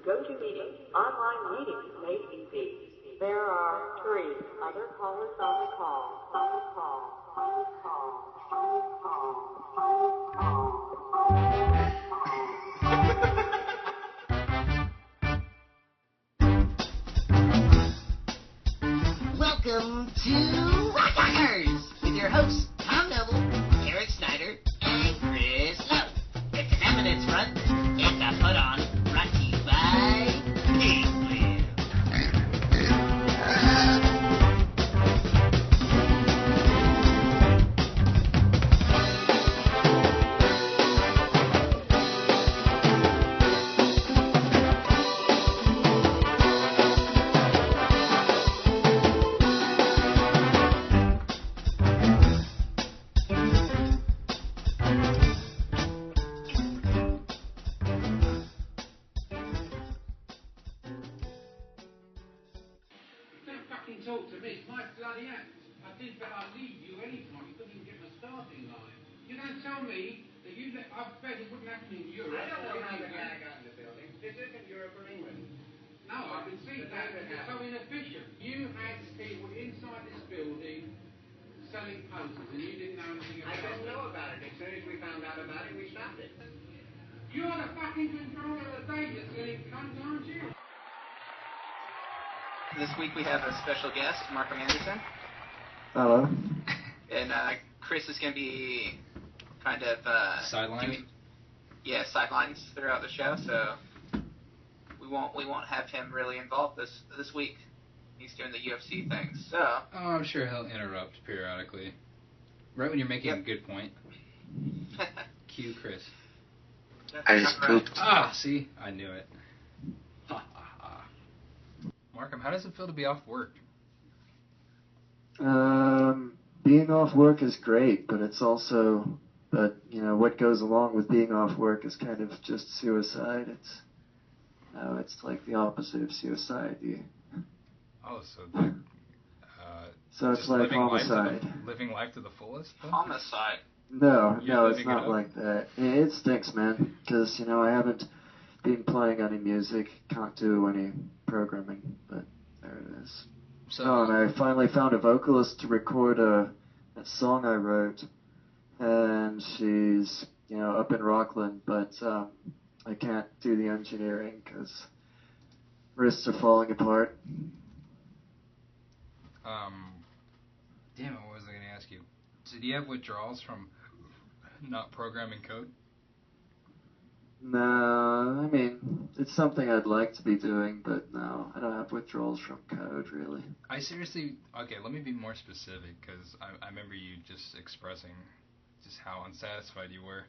GoToMeeting online meetings made easy. There are 3 other callers on the call. Welcome to RockTalkers with your hosts Tom Noble, Eric Snyder, and Chris Lowe. It's an eminence front. It's a put on brought to you by Penguin. Talk to me, it's my bloody act. I did bet I'd leave you any time. You couldn't even get my starting line. You don't tell me that I bet it wouldn't happen in Europe. I don't know how the guy got in the building. This isn't Europe or England. No, I can see that. It's so inefficient. You had people inside this building selling posters and you didn't know anything about it. I didn't know about it. As soon as we found out about it, we stopped it. You're the fucking controller of the data, silly cunt, aren't you? This week we have a special guest, Markham Anderson. Hello. And Chris is going to be kind of... sidelines? Sidelines throughout the show, so we won't have him really involved this week. He's doing the UFC thing, so... Oh, I'm sure he'll interrupt periodically. Right when you're making a good point. Cue Chris. I just pooped. Ah, see? I knew it. Markham, how does it feel to be off work? Being off work is great, but it's also, what goes along with being off work is kind of just suicide. It's like the opposite of suicide. So it's like homicide. Living life to the fullest? Then? Homicide? No, it's not like that. It stinks, man, because, I haven't been playing any music, can't do any programming, but there it is. And I finally found a vocalist to record a song I wrote, and she's, up in Rockland, but I can't do the engineering because wrists are falling apart. Damn it, what was I going to ask you? So do you have withdrawals from not programming code? No, I mean, it's something I'd like to be doing, but no, I don't have withdrawals from code, really. I seriously, okay, let me be more specific, because I remember you just expressing just how unsatisfied you were.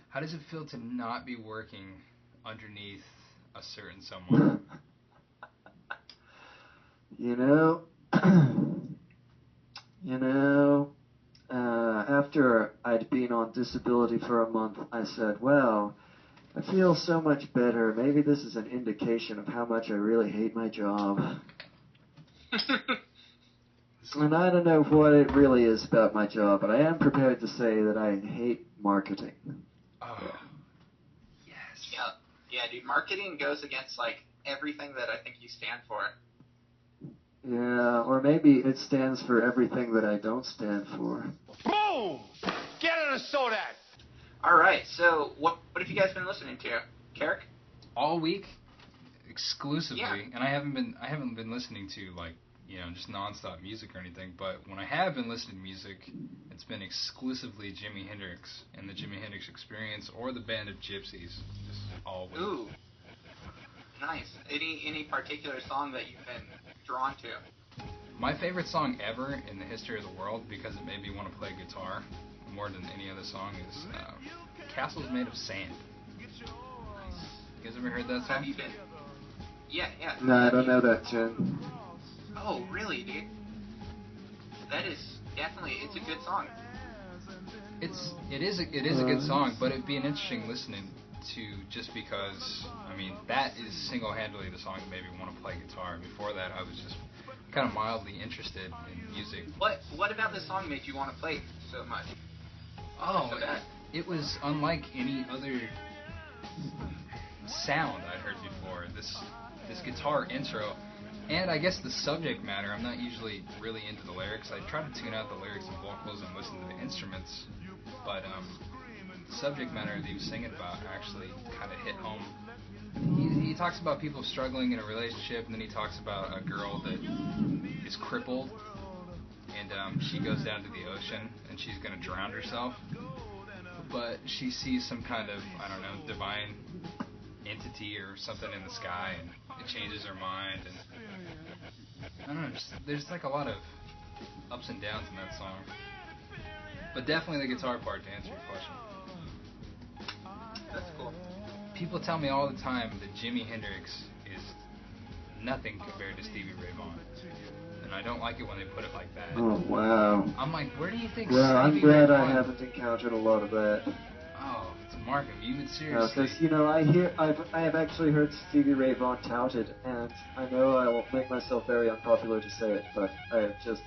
How does it feel to not be working underneath a certain someone? After I'd been on disability for a month, I said, well, I feel so much better. Maybe this is an indication of how much I really hate my job. And I don't know what it really is about my job, but I am prepared to say that I hate marketing. Oh, yes. Yeah, dude, marketing goes against, everything that I think you stand for. Yeah, or maybe it stands for everything that I don't stand for. Boom! Get it or so that! Alright, so what have you guys been listening to? Carrick? All week, exclusively, yeah. And I haven't been listening to, just nonstop music or anything, but when I have been listening to music, it's been exclusively Jimi Hendrix and the Jimi Hendrix Experience or the Band of Gypsies, just all week. Ooh. Nice. Any particular song that you've been drawn to? My favorite song ever in the history of the world, because it made me want to play guitar more than any other song, is Castles Made of Sand. You guys ever heard that song? Have you been? Yeah. No, I don't know that tune. Oh, really, dude? That is definitely, it's a good song. It is a good song, but it'd be an interesting listening to, just because, that is single-handedly the song that made me want to play guitar. Before that, I was just kind of mildly interested in music. What about this song made you want to play so much? Oh, it was unlike any other sound I'd heard before. for. This guitar intro, and I guess the subject matter. I'm not usually really into the lyrics. I try to tune out the lyrics and vocals and listen to the instruments, but the subject matter that he was singing about actually kind of hit home. He talks about people struggling in a relationship, and then he talks about a girl that is crippled, and she goes down to the ocean, and she's going to drown herself, but she sees some kind of, I don't know, divine entity or something in the sky, and it changes her mind, and I don't know, there's like a lot of ups and downs in that song. But definitely the guitar part, to answer your question. That's cool. People tell me all the time that Jimi Hendrix is nothing compared to Stevie Ray Vaughan. And I don't like it when they put it like that. Oh, wow. I'm like, where do you think Well, I'm Stevie Ray glad I Vaughan... haven't encountered a lot of that. Oh, it's Markham, you would seriously... Because, you know, I have actually heard Stevie Ray Vaughan touted, and I know I will make myself very unpopular to say it, but I have just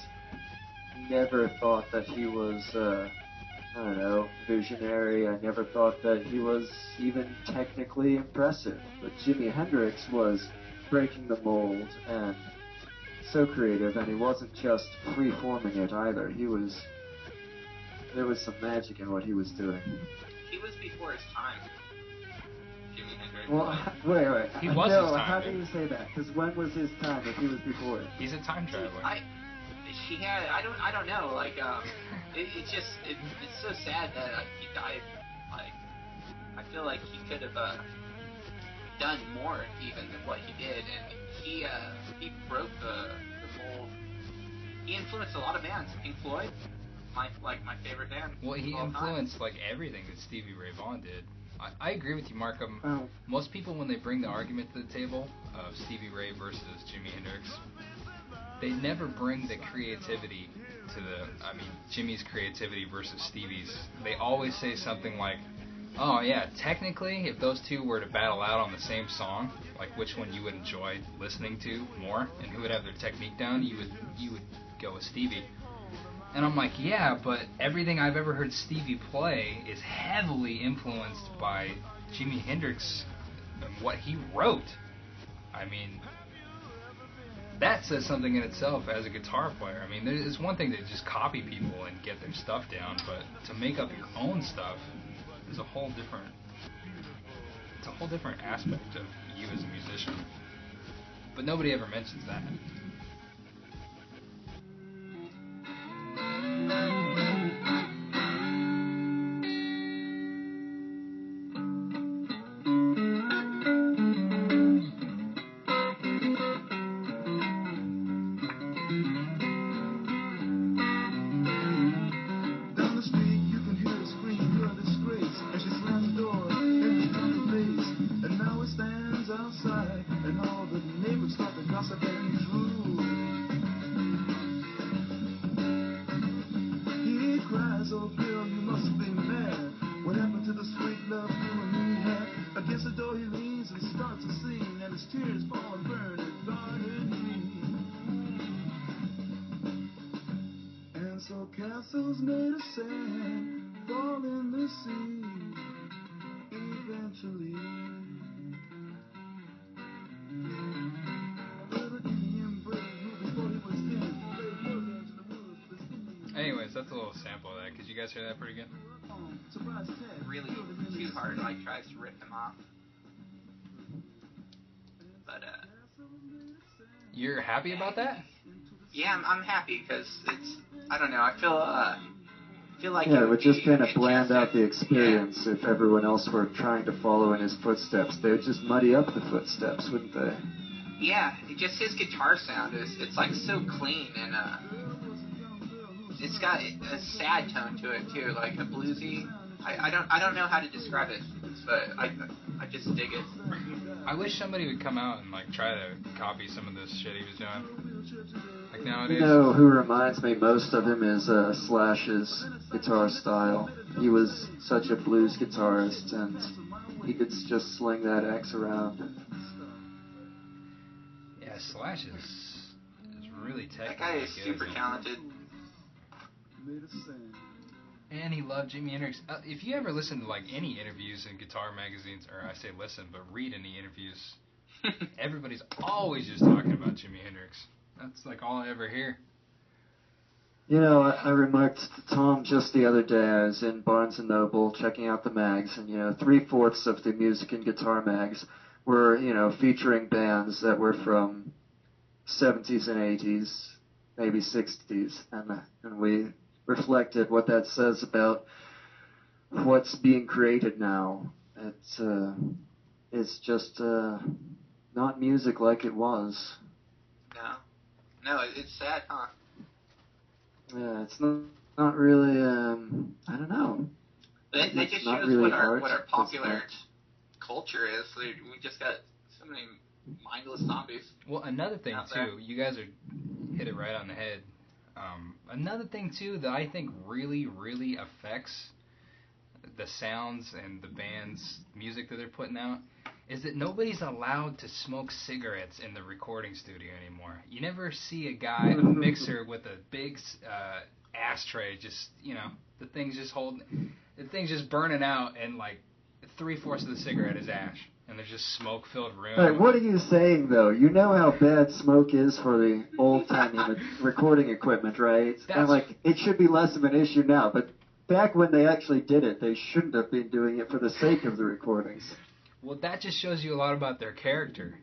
never thought that he was, I don't know, visionary. I never thought that he was even technically impressive. But Jimi Hendrix was breaking the mold and so creative, and he wasn't just free-forming it either. There was some magic in what he was doing. He was before his time. Jimi Hendrix. Well, wait. He was no, his time, how dude. do you say that? Because when was his time if he was before it? He's a time traveler. I don't know. Like, it's so sad that he died. Like, I feel like he could have done more even than what he did, and he broke the mold. He influenced a lot of bands. Pink Floyd, my favorite band. Well, he of all influenced time. like everything that Stevie Ray Vaughan did. I agree with you, Markham. Oh. Most people, when they bring the argument to the table of Stevie Ray versus Jimi Hendrix, they never bring the creativity to Jimmy's creativity versus Stevie's. They always say something like, oh yeah, technically, if those two were to battle out on the same song, like which one you would enjoy listening to more, and who would have their technique down, you would go with Stevie. And I'm like, yeah, but everything I've ever heard Stevie play is heavily influenced by Jimi Hendrix and what he wrote. I mean, that says something in itself as a guitar player. I mean, it's one thing to just copy people and get their stuff down, but to make up your own stuff is a whole different aspect of you as a musician. But nobody ever mentions that. Castles made of sand fall in the sea eventually. Anyways, that's a little sample of that. Could you guys hear that pretty good? Really too hard. Like tries to rip them off. But you're happy about that? Yeah, I'm happy because it's. I don't know. I feel like it would just kind of bland out the Yeah. experience if everyone else were trying to follow in his footsteps. They would just muddy up the footsteps, wouldn't they? Yeah, just his guitar sound it's like so clean, and it's got a sad tone to it too, like a bluesy. I don't know how to describe it, but I just dig it. I wish somebody would come out and like try to copy some of this shit he was doing. Like nowadays. You know who reminds me most of him is Slash's guitar style. He was such a blues guitarist, and he could just sling that axe around. Yeah, Slash is really technical. That guy is super talented. And he loved Jimi Hendrix. If you ever listen to like any interviews in guitar magazines, or I say listen, but read any interviews Everybody's always just talking about Jimi Hendrix. That's like all I ever hear. You know, I remarked to Tom just the other day, I was in Barnes & Noble checking out the mags, and, 3/4 of the music and guitar mags were, featuring bands that were from 70s and 80s, maybe 60s, and we reflected what that says about what's being created now. It's just not music like it was. No, it's sad, huh? Yeah, it's not really, I don't know. They just shows really what our popular culture is. We just got so many mindless zombies. Well, another thing, too, you guys hit it right on the head. Another thing, too, that I think really, really affects the sounds and the band's music that they're putting out is that nobody's allowed to smoke cigarettes in the recording studio anymore. You never see a guy, a mixer with a big ashtray, just, the thing's just burning out, and like 3/4 of the cigarette is ash, and there's just smoke-filled room. Right, what are you saying, though? You know how bad smoke is for the old-timey recording equipment, right? And, it should be less of an issue now, but back when they actually did it, they shouldn't have been doing it for the sake of the recordings. Well, that just shows you a lot about their character,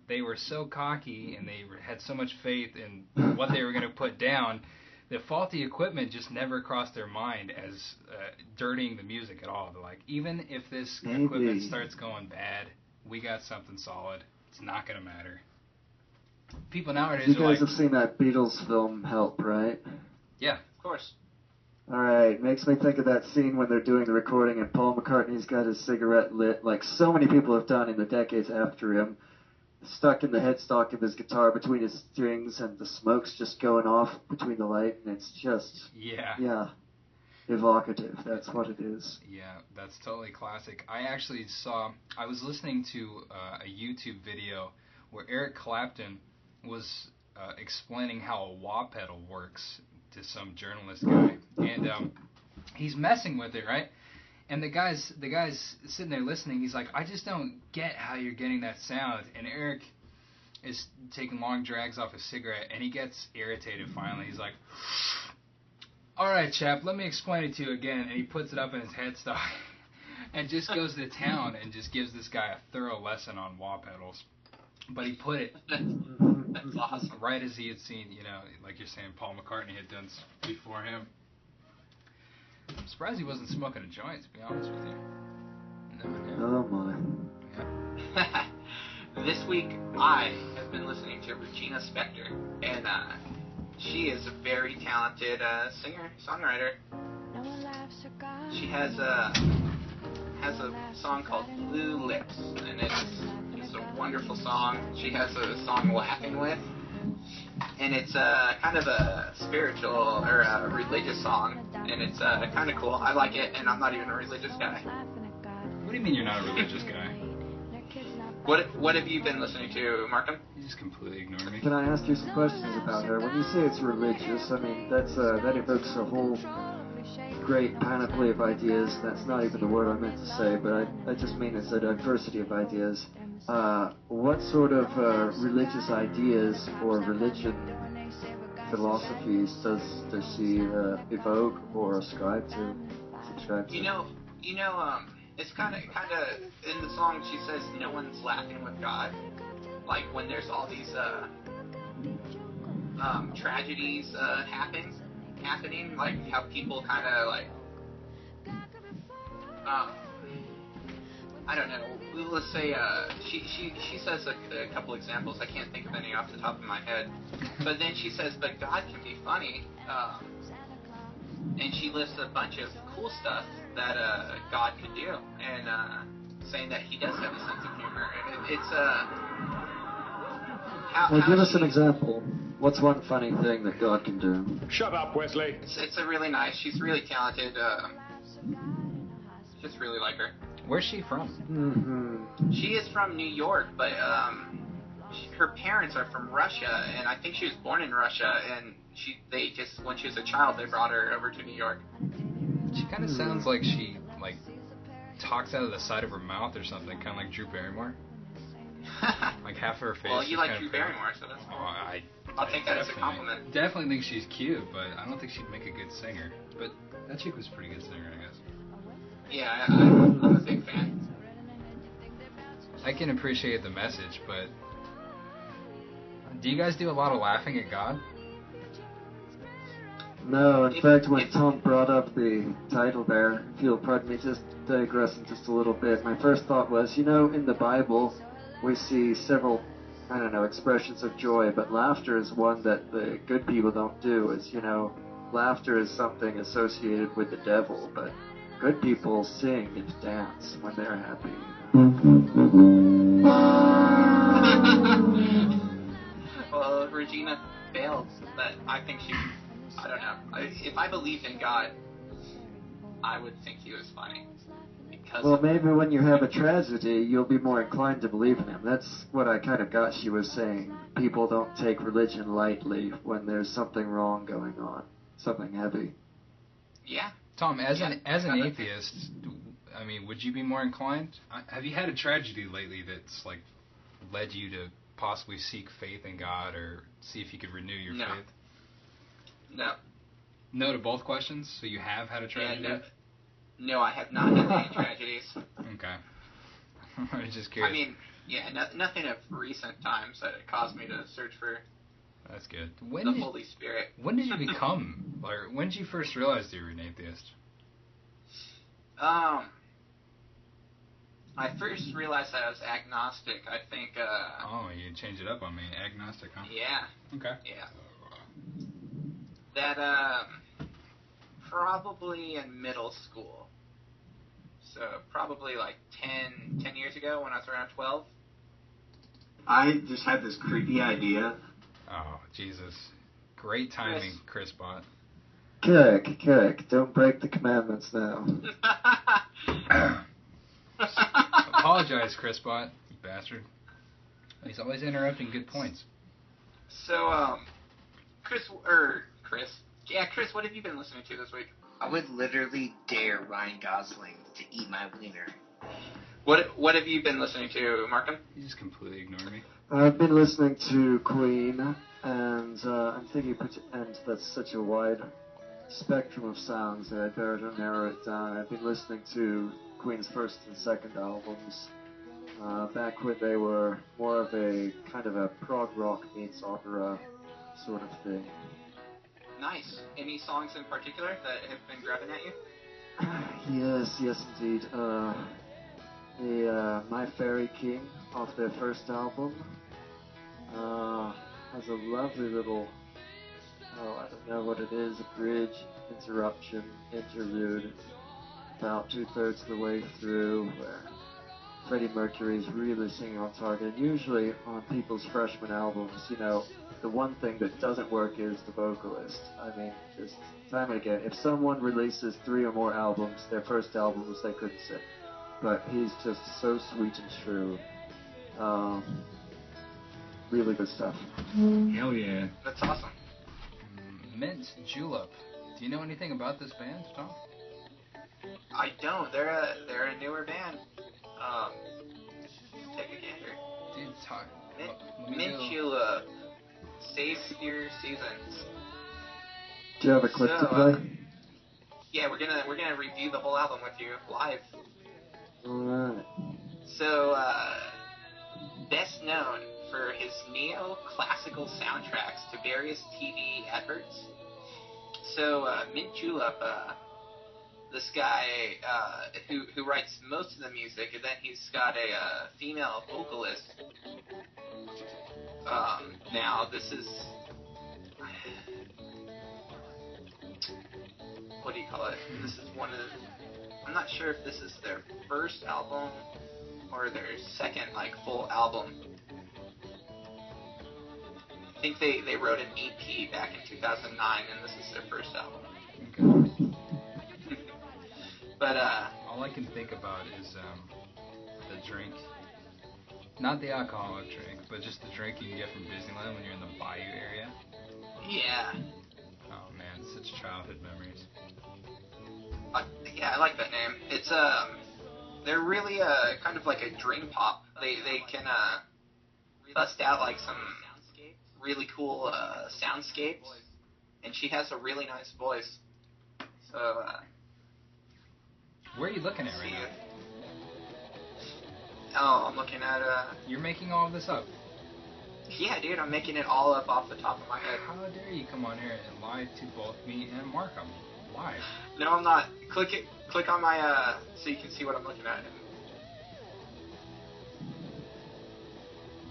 They were so cocky, and they had so much faith in what they were going to put down. The faulty equipment just never crossed their mind as dirtying the music at all. They're like, even if this equipment starts going bad, we got something solid. It's not going to matter. People nowadays you guys have seen that Beatles film, Help, right? Yeah, of course. All right, makes me think of that scene when they're doing the recording and Paul McCartney's got his cigarette lit, like so many people have done in the decades after him, stuck in the headstock of his guitar between his strings, and the smoke's just going off between the light, and it's just, evocative. That's what it is. Yeah, that's totally classic. I was listening to a YouTube video where Eric Clapton was explaining how a wah pedal works to some journalist guy, and he's messing with it, right? And the guy's sitting there listening. He's like, I just don't get how you're getting that sound. And Eric is taking long drags off his cigarette, and he gets irritated finally. He's like, all right, chap, let me explain it to you again. And he puts it up in his headstock and just goes to town and just gives this guy a thorough lesson on wah pedals. But he put it That's awesome. Right as he had seen, like you're saying, Paul McCartney had done before him. I'm surprised he wasn't smoking a joint, to be honest with you. Oh, my. Yeah. This week, I have been listening to Regina Spektor, and she is a very talented singer-songwriter. She has a song called Blue Lips, and it's a wonderful song. She has a song Laughing With, and it's kind of a spiritual or a religious song, and it's kind of cool. I like it, and I'm not even a religious guy. What do you mean you're not a religious guy? What have you been listening to, Markham? You just completely ignored me. Can I ask you some questions about her? When you say it's religious, I mean, that evokes a whole great panoply of ideas. That's not even the word I meant to say, but I just mean it's a diversity of ideas. What sort of religious ideas or religion philosophies does she evoke or subscribe to? It's kind of in the song she says no one's laughing with God, like when there's all these tragedies happening, like how people kind of like I don't know. Let's say she says a couple examples. I can't think of any off the top of my head, but then she says, but God can be funny, and she lists a bunch of cool stuff that God could do, and saying that He does have a sense of humor. Give us an example. What's one funny thing that God can do? Shut up, Wesley. It's a really nice. She's really talented. Just really like her. Where's she from? Mm-hmm. She is from New York, but her parents are from Russia, and I think she was born in Russia. And they just when she was a child, they brought her over to New York. She kind of sounds like she talks out of the side of her mouth or something, kind of like Drew Barrymore. half of her face. Well, you like kind Drew of Barrymore, so that's. I'll take that as a compliment. Definitely think she's cute, but I don't think she'd make a good singer. But that chick was a pretty good singer, I guess. Yeah, I'm a big fan. I can appreciate the message, but do you guys do a lot of laughing at God? No, in fact, when Tom brought up the title there, if you'll pardon me just digressing just a little bit, my first thought was, in the Bible, we see several, expressions of joy, but laughter is one that the good people don't do. Laughter is something associated with the devil, but good people sing and dance when they're happy. Well, Regina failed, but I think I don't know. If I believed in God, I would think he was funny. Well, maybe when you have a tragedy, you'll be more inclined to believe in him. That's what I kind of got she was saying. People don't take religion lightly when there's something wrong going on, something heavy. Yeah. Tom, as an atheist, I mean, would you be more inclined? Have you had a tragedy lately that's led you to possibly seek faith in God or see if you could renew your faith? No. No to both questions? So you have had a tragedy? Yeah, no, I have not had any tragedies. Okay. I was just curious. I mean, nothing of recent times that caused me to search for That's good. the Holy Spirit. When did you become, when did you first realize that you were an atheist? I first realized that I was agnostic, I think. You changed it up on me. Agnostic, huh? Yeah. Okay. Yeah. That, probably in middle school. So, probably 10 years ago when I was around 12. I just had this creepy idea. Oh, Jesus. Great timing, Chris Bot. Kirk, don't break the commandments now. Apologize, Chris Bot, you bastard. He's always interrupting good points. So, Chris, what have you been listening to this week? I would literally dare Ryan Gosling to eat my wiener. What have you been listening to, Markham? You just completely ignored me. I've been listening to Queen, and I'm thinking, and that's such a wide spectrum of sounds that I'd better narrow it down. I've been listening to Queen's first and second albums, back when they were more of a kind of a prog rock meets opera sort of thing. Nice. Any songs in particular that have been grabbing at you? Yes, indeed. The My Fairy King off their first album has a lovely little, I don't know what it is, a bridge, interruption, interlude, about 2/3 of the way through, where Freddie Mercury is really singing on target. And usually on people's freshman albums, the one thing that doesn't work is the vocalist. I mean, just time and again, if someone releases 3 or more albums, their first albums they couldn't sing. But he's just so sweet and true. Really good stuff. Hell yeah. That's awesome. Mint Julep. Do you know anything about this band, Tom? I don't. They're a newer band. Take a gander. Dude, talk. Mint Julep. Save your seasons. Do you have a clip to play? Yeah, we're gonna review the whole album with you live. Alright. So, best known for his neo-classical soundtracks to various TV adverts. So, Mint Julep, this guy who writes most of the music, and then he's got a female vocalist. Now, this is... What do you call it? This is one of... I'm not sure if this is their first album or their second, full album. I think they wrote an EP back in 2009, and this is their first album. Okay. But, all I can think about is, the drink. Not the alcoholic drink, but just the drink you can get from Disneyland when you're in the Bayou area. Yeah. Oh, man, such childhood memories. Yeah, I like that name. It's, they're really, kind of like a dream pop. They can, bust out like some really cool soundscapes, and she has a really nice voice. So. Where are you looking at right now? Oh, I'm looking at You're making all of this up. Yeah, dude, I'm making it all up off the top of my head. How dare you come on here and lie to both me and Markham? Why? No, I'm not. Click on my so you can see what I'm looking at.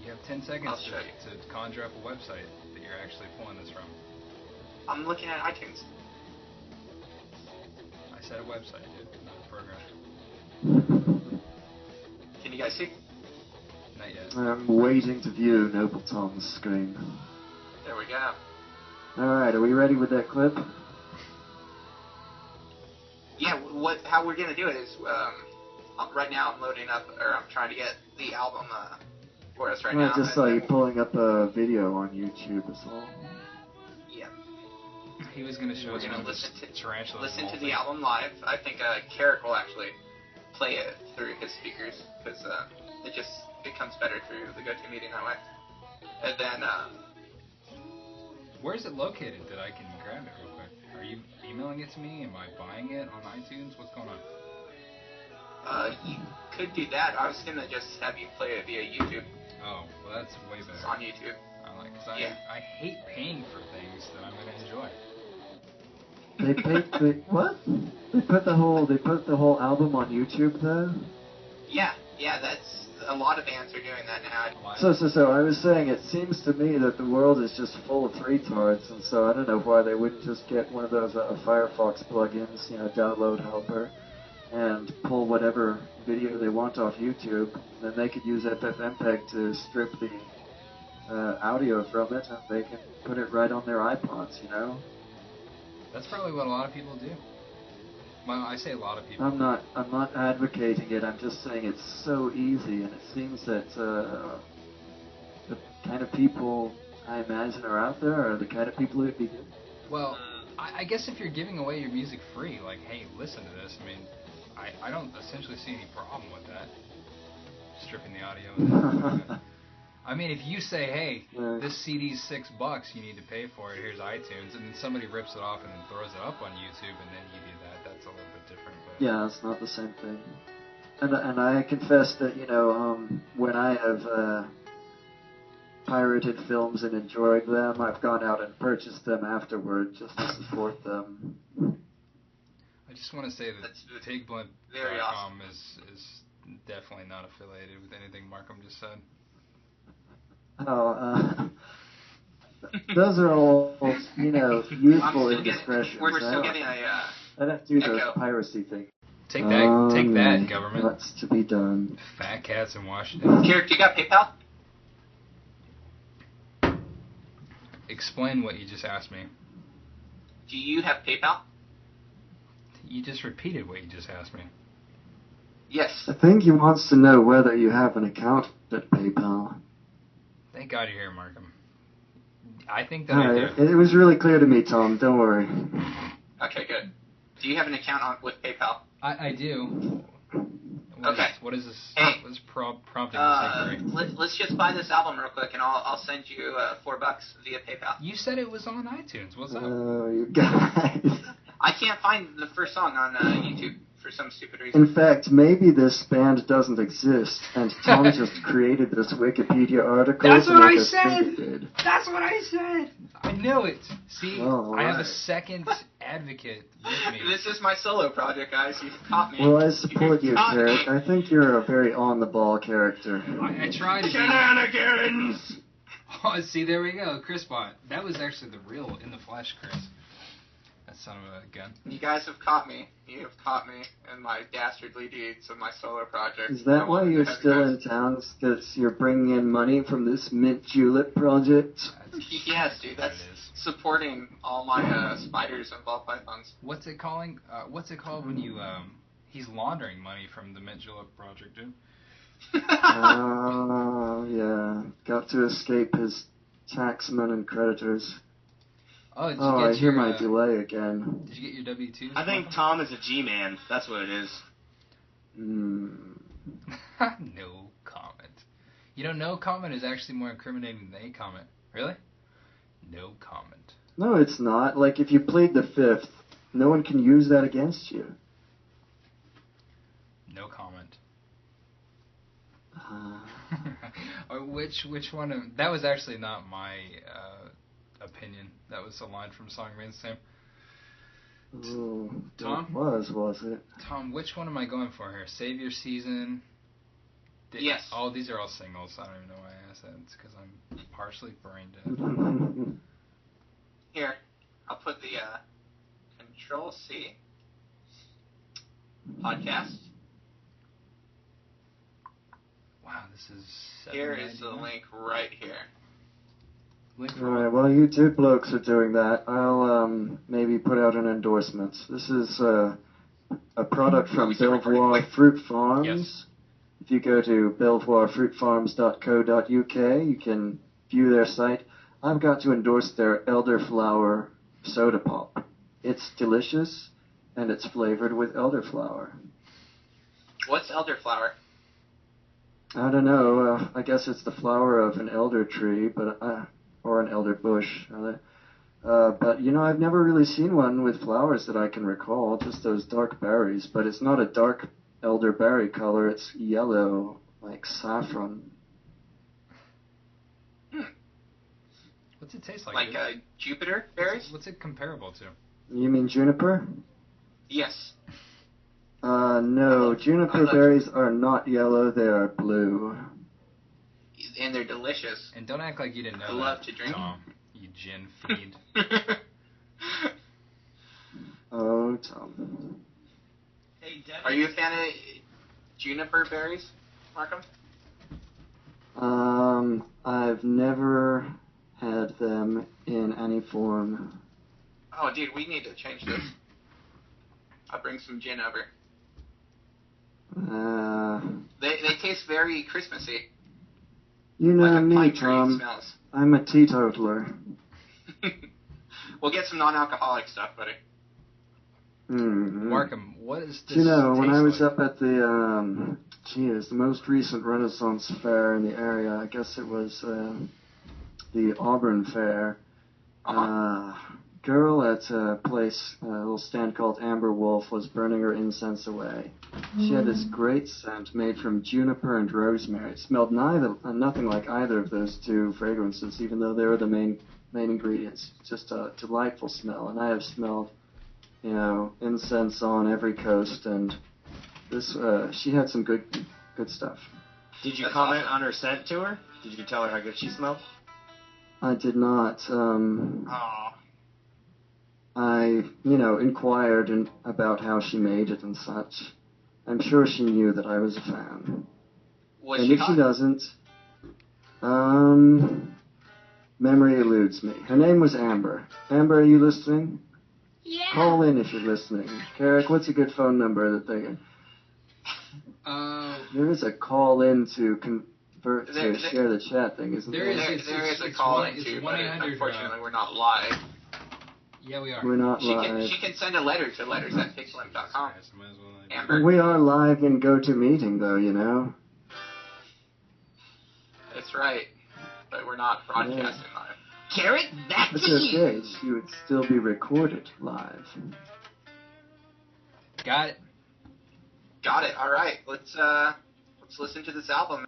You have 10 seconds to conjure up a website that you're actually pulling this from. I'm looking at iTunes. I said a website, dude, not a program. Can you guys see? Not yet. I'm waiting to view Noble Tom's screen. There we go. Alright, are we ready with that clip? Yeah, how we're gonna do it is, right now I'm loading up, or I'm trying to get the album, for us right now. I just saw you pulling up a video on YouTube as well. Yeah. He was gonna show us one of his tarantulas. Listen to the album live. I think, Carrick will actually play it through his speakers, because, it just becomes better through the GoToMeeting that way. And then, where's it located that I can grab it real quick? Are you emailing it to me? Am I buying it on iTunes? What's going on? You could do that. I was gonna just have you play it via YouTube. Oh, well that's way better. It's on YouTube. I hate paying for things that I'm gonna enjoy. What? They put the whole album on YouTube though? Yeah, that's a lot of bands are doing that now. So I was saying, it seems to me that the world is just full of retards, and so I don't know why they wouldn't just get one of those Firefox plugins, download helper, and pull whatever video they want off YouTube. Then they could use FFmpeg to strip the audio from it, and they can put it right on their iPods, That's probably what a lot of people do. Well, I say a lot of people. I'm not advocating it. I'm just saying it's so easy, and it seems that the kind of people I imagine are out there are the kind of people who'd be good. Well, I guess if you're giving away your music free, like, hey, listen to this. I mean, I don't essentially see any problem with that. Stripping the audio. I mean, if you say, hey, this CD's $6, you need to pay for it, here's iTunes, and then somebody rips it off and then throws it up on YouTube, and then you do that, that's a little bit different. But yeah, it's not the same thing. And I confess that, when I have pirated films and enjoyed them, I've gone out and purchased them afterward just to support them. I just want to say that TakeBlunt.com is definitely not affiliated with anything Markham just said. Oh, those are all, youthful indiscretions. We're still getting I don't do those piracy things. Take that, government. What's to be done? Fat cats in Washington. Carrick, you got PayPal? Explain what you just asked me. Do you have PayPal? You just repeated what you just asked me. Yes. I think he wants to know whether you have an account at PayPal. Thank God you're here, Markham. I think that I do. It was really clear to me, Tom. Don't worry. Okay, good. Do you have an account with PayPal? I do. What is this? Hey, what is prompting this inquiry? Let's just buy this album real quick, and I'll send you $4 via PayPal. You said it was on iTunes. What's up? Oh, you guys. I can't find the first song on YouTube for some stupid reason. In fact, maybe this band doesn't exist, and Tom just created this Wikipedia article. That's to what make I us said. think it did. That's what I said. I know it. See, I have a second advocate with me. This is my solo project, guys. You've caught me. Well, I support you, Carrick. I think you're a very on-the-ball character. I try to. Shenanigans! Oh, see, there we go, Chris Bot. That was actually the real in the flesh, Chris. That son of a gun. You guys have caught me. You have caught me in my dastardly deeds of my solo project. Is that why you're still in town? Because you're bringing in money from this Mint Julep project? Yes, dude. That's supporting all my spiders and ball pythons. What's it called when you he's laundering money from the Mint Julep project, dude? Oh, yeah. Got to escape his taxmen and creditors. Oh, did you get I hear my delay again. Did you get your W-2s? I think Tom is a G-man. That's what it is. No comment. You know, no comment is actually more incriminating than a comment. Really? No comment. No, it's not. Like, if you plead the fifth, no one can use that against you. No comment. Or which one of... That was actually not my opinion. That was a line from a song remains the same. Oh, Tom? Was it? Tom, which one am I going for here? Save Your Season? Yes. Oh, these are all singles. I don't even know why I asked that. It's because I'm partially brain dead. Here, I'll put the Control-C podcast. Wow, this is... Here is the link right here. Alright, while you two blokes are doing that, I'll maybe put out an endorsement. This is a product from Belvoir Fruit Farms. Yes. If you go to belvoirfruitfarms.co.uk, you can view their site. I've got to endorse their elderflower soda pop. It's delicious, and it's flavored with elderflower. What's elderflower? I don't know. I guess it's the flower of an elder tree, or an elder bush. But, you know, I've never really seen one with flowers that I can recall, just those dark berries. But it's not a dark elderberry color. It's yellow, like saffron. What's it taste like? Like Jupiter berries? What's it comparable to? You mean juniper? Yes. No, juniper berries are not yellow, they are blue. And they're delicious. And don't act like you didn't know I that, love to drink. Tom, you gin fiend. Oh, Tom. Hey, Devin. Are you a fan of juniper berries, Markham? I've never had them in any form. Oh, dude, we need to change this. I'll bring some gin over. They taste very Christmassy. You know like me, Tom. Smells. I'm a teetotaler. We'll get some non-alcoholic stuff, buddy. Mm-hmm. Markham, what is this? You know, when I was like? up at the, the most recent Renaissance fair in the area, I guess it was the Auburn Fair, girl at a place, a little stand called Amber Wolf, was burning her incense away. She had this great scent made from juniper and rosemary. It smelled nothing like either of those two fragrances, even though they were the main ingredients. Just a delightful smell. And I have smelled, you know, incense on every coast, and this she had some good stuff. Did you comment on her scent to her? Did you tell her how good she smelled? I did not. Aww. I, inquired about how she made it and such. I'm sure she knew that I was a fan. Was and she if hot? she doesn't, memory eludes me. Her name was Amber. Amber, are you listening? Yeah. Call in if you're listening. Carrick, what's a good phone number that they... There is a call in to share the chat thing, isn't there? There is a call in too, but unfortunately we're not live. Yeah, we are. We're not live. She can send a letter to letters@pixelink.com. Amber. We are live in GoToMeeting, though, you know. That's right, but we're not broadcasting live. Carrot, back It's to you. okay. She would still be recorded live. Got it. Got it. All right, let's listen to this album.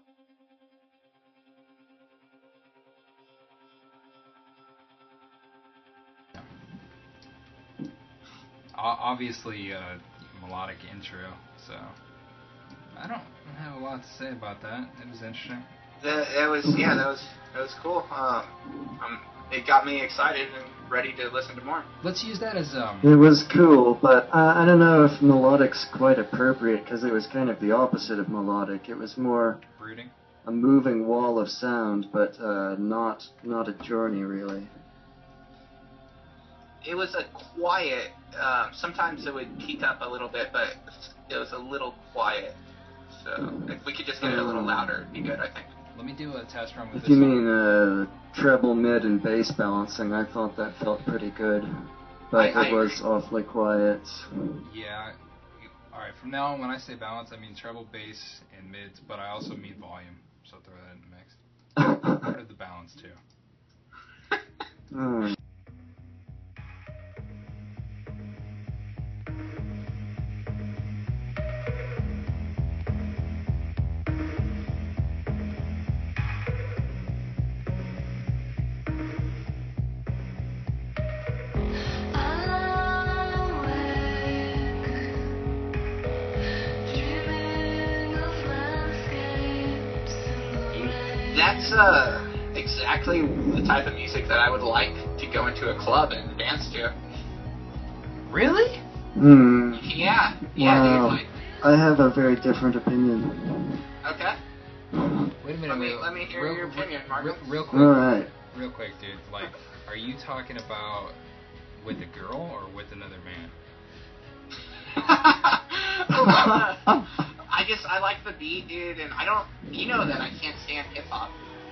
Obviously, melodic intro, so I don't have a lot to say about that. It was interesting. That was cool. It got me excited and ready to listen to more. Let's use that as It was cool, but I don't know if melodic's quite appropriate, because it was kind of the opposite of melodic. It was more brooding, a moving wall of sound, but not a journey really. It was a quiet. Sometimes it would peak up a little bit, but it was a little quiet. So if we could just get it a little louder, it'd be good, I think. Let me do a test run with If this. you mean treble, mid, and bass balancing, I thought that felt pretty good, but it was awfully quiet. Yeah. All right. From now on, when I say balance, I mean treble, bass, and mids, but I also mean volume. so throw that in the mix. Part of the balance too. That's exactly the type of music that I would like to go into a club and dance to. Really? Yeah, wow. dude. Like, I have a very different opinion. Okay. Wait a minute. Let me hear your opinion, Marco. Real quick. Alright. Real quick, dude. Like, are you talking about with a girl or with another man? I like the beat, dude, and I don't, you know that I can't stand hip-hop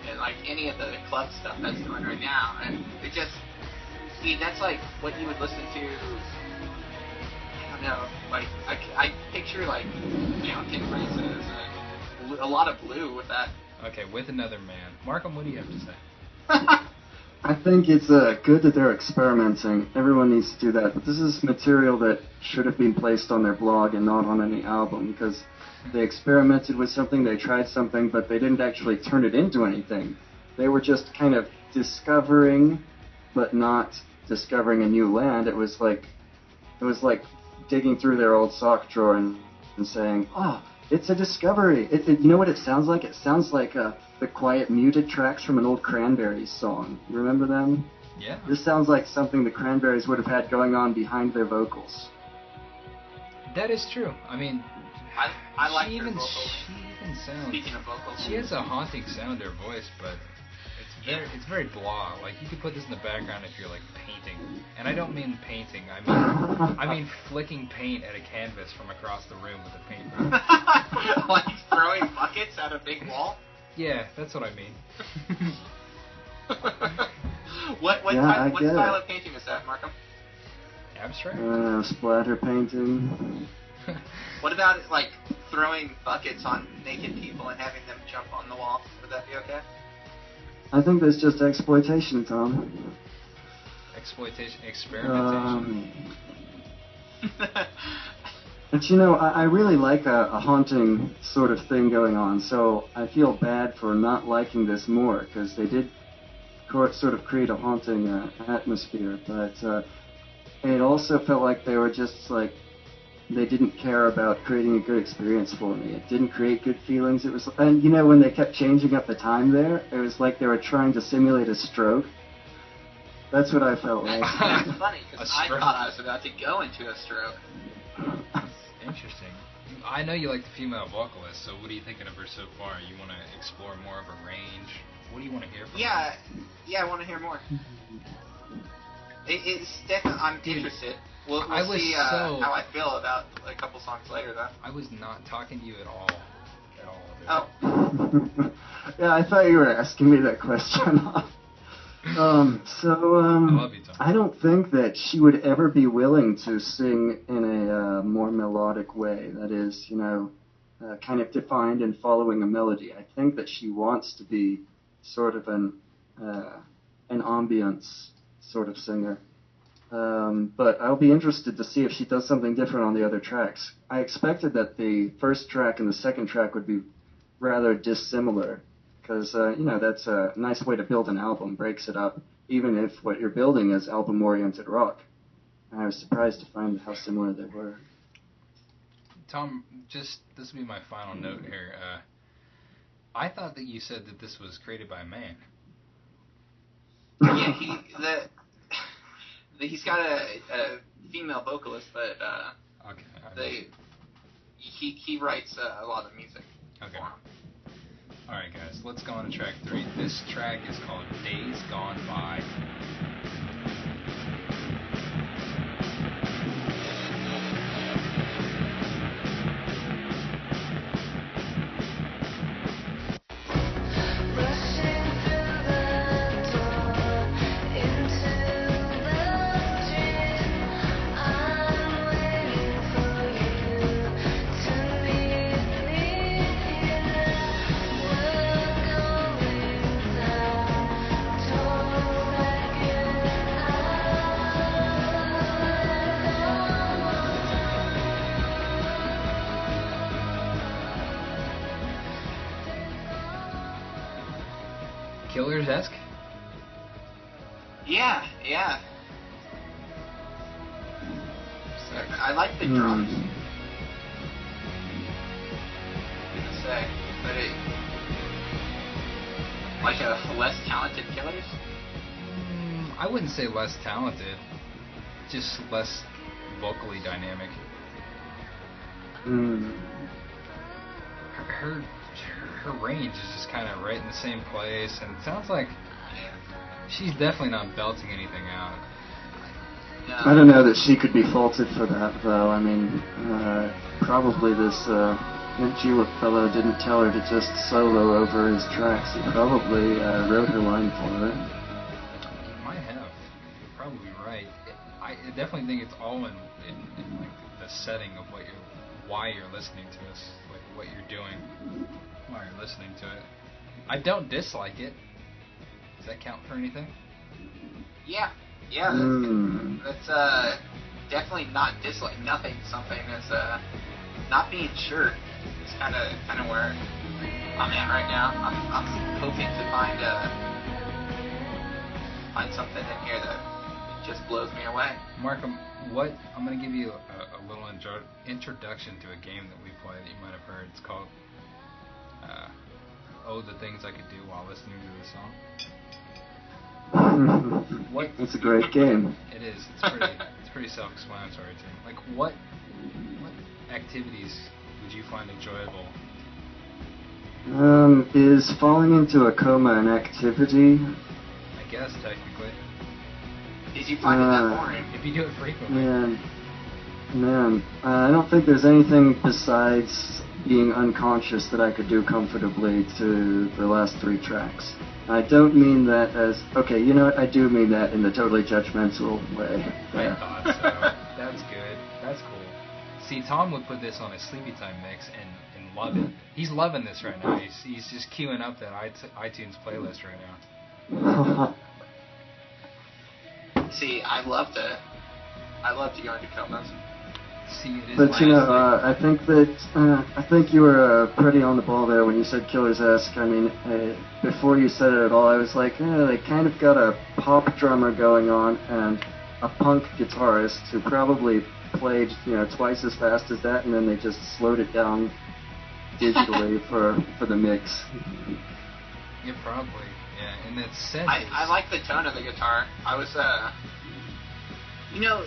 and, like, any of the club stuff that's going right now, and it just, see, that's, like, what you would listen to, I don't know, like, I picture, like, mountain breezes and a lot of blue with that. Okay, with another man. Markham, what do you have to say? I think it's good that they're experimenting. Everyone needs to do that, but this is material that should have been placed on their blog and not on any album, because they experimented with something, they tried something, but they didn't actually turn it into anything. They were just kind of discovering, but not discovering a new land. It was like digging through their old sock drawer and saying, "Oh, it's a discovery." You know what it sounds like? It sounds like the quiet, muted tracks from an old Cranberries song. You remember them? Yeah. This sounds like something the Cranberries would have had going on behind their vocals. That is true. I mean, I like her even vocals. she even sounds. Speaking of vocals, she has a haunting sound to her voice, but it's very blah. Like, you could put this in the background if you're like painting, and I don't mean painting. I mean flicking paint at a canvas from across the room with a paintbrush. Like throwing buckets at a big wall. Yeah, that's what I mean. What style of painting is that, Markham? Abstract? Splatter painting. What about like throwing buckets on naked people and having them jump on the wall? Would that be okay? I think that's just exploitation, Tom. Exploitation, experimentation. But you know, I really like a haunting sort of thing going on, so I feel bad for not liking this more, because they did sort of create a haunting atmosphere, but it also felt like they were just like, they didn't care about creating a good experience for me. It didn't create good feelings. It was, and you know, when they kept changing up the time there, it was like they were trying to simulate a stroke. That's what I felt like. That's funny, because I thought I was about to go into a stroke. Interesting. I know you like the female vocalist, so what are you thinking of her so far? You want to explore more of her range? What do you want to hear from her? Yeah, I want to hear more. It's definitely, I'm interested. We'll see how I feel about a couple songs later, though. I was not talking to you at all. Oh. Yeah, I thought you were asking me that question. I love you, Tom. I don't think that she would ever be willing to sing in a more melodic way. That is, you know, kind of defined and following a melody. I think that she wants to be sort of an ambience sort of singer. But I'll be interested to see if she does something different on the other tracks. I expected that the first track and the second track would be rather dissimilar, because, you know, that's a nice way to build an album, breaks it up, even if what you're building is album-oriented rock. And I was surprised to find how similar they were. Tom, this will be my final note here. I thought that you said that this was created by a man. Yeah, he's got a female vocalist, but he writes a lot of music. Okay. Alright guys, let's go on to track 3. This track is called Days Gone By. Killers-esque? Yeah. I like the drums. Gonna say, but it like a less talented Killers. I wouldn't say less talented, just less vocally dynamic. Her range is just kind of right in the same place, and it sounds like she's definitely not belting anything out. No. I don't know that she could be faulted for that, though. I mean, probably this Mint Julep fellow didn't tell her to just solo over his tracks. He probably wrote her line for her. He might have. You're probably right. I definitely think it's all in like the setting of why you're listening to us, like what you're doing while you're listening to it. I don't dislike it. Does that count for anything? Yeah, that's definitely not dislike. Nothing. Something is not being sure. It's kind of where I'm at right now. I'm hoping to find something in here that just blows me away. Markham, I'm going to give you a little introduction to a game that we play that you might have heard. It's called Oh, the Things I Could Do While Listening to the Song. It's a great game. It is. It's pretty self-explanatory too. Like what activities would you find enjoyable? Is falling into a coma an activity? I guess technically. Did you find that boring? If you do it frequently. Man, I don't think there's anything besides being unconscious that I could do comfortably to the last 3 tracks. I don't mean that as... Okay, you know what? I do mean that in the totally judgmental way. I thought so. That's good. That's cool. See, Tom would put this on his Sleepy Time mix and love it. He's loving this right now. He's just queuing up that iTunes playlist right now. See, I love to go into comas. See, it is. But you know, I think you were pretty on the ball there when you said Killers-esque. I mean, before you said it at all, I was like, they kind of got a pop drummer going on and a punk guitarist who probably played, twice as fast as that, and then they just slowed it down digitally for the mix. Yeah, probably. Yeah, and it's set. I like the tone of the guitar. I was,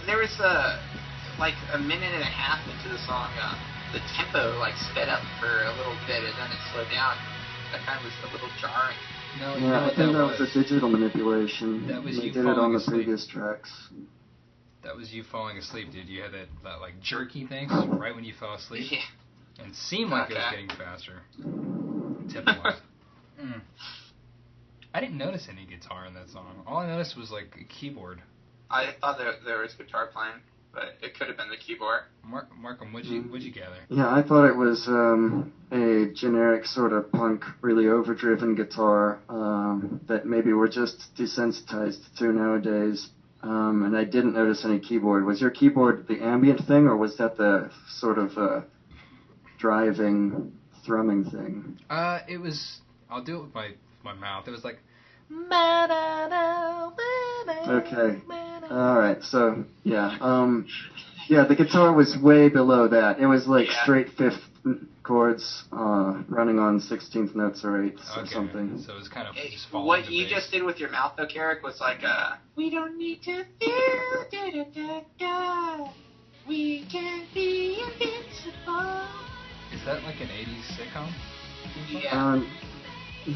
there was like a minute and a half into the song, the tempo sped up for a little bit and then it slowed down. That kind of was a little jarring. No, I think that was a digital manipulation. That was they you did it on the asleep. previous tracks. That was you falling asleep, dude. You had that jerky thing right when you fell asleep. Yeah. And it seemed like it was getting faster. Tempo-wise. I didn't notice any guitar in that song. All I noticed was a keyboard. I thought there was guitar playing, but it could have been the keyboard. Markham, what'd you gather? Yeah, I thought it was a generic sort of punk, really overdriven guitar that maybe we're just desensitized to nowadays. And I didn't notice any keyboard. Was your keyboard the ambient thing, or was that the sort of driving, thrumming thing? It was. I'll do it with my mouth. It was like. Okay. All right. So yeah. The guitar was way below that. It was straight fifth chords, running on 16th notes or 8ths or something. So it was kind of just falling. What you just did with your mouth, though, Carrick, was we don't need to feel da-da-da-da. We can be invincible. Is that like an 80s sitcom? Yeah.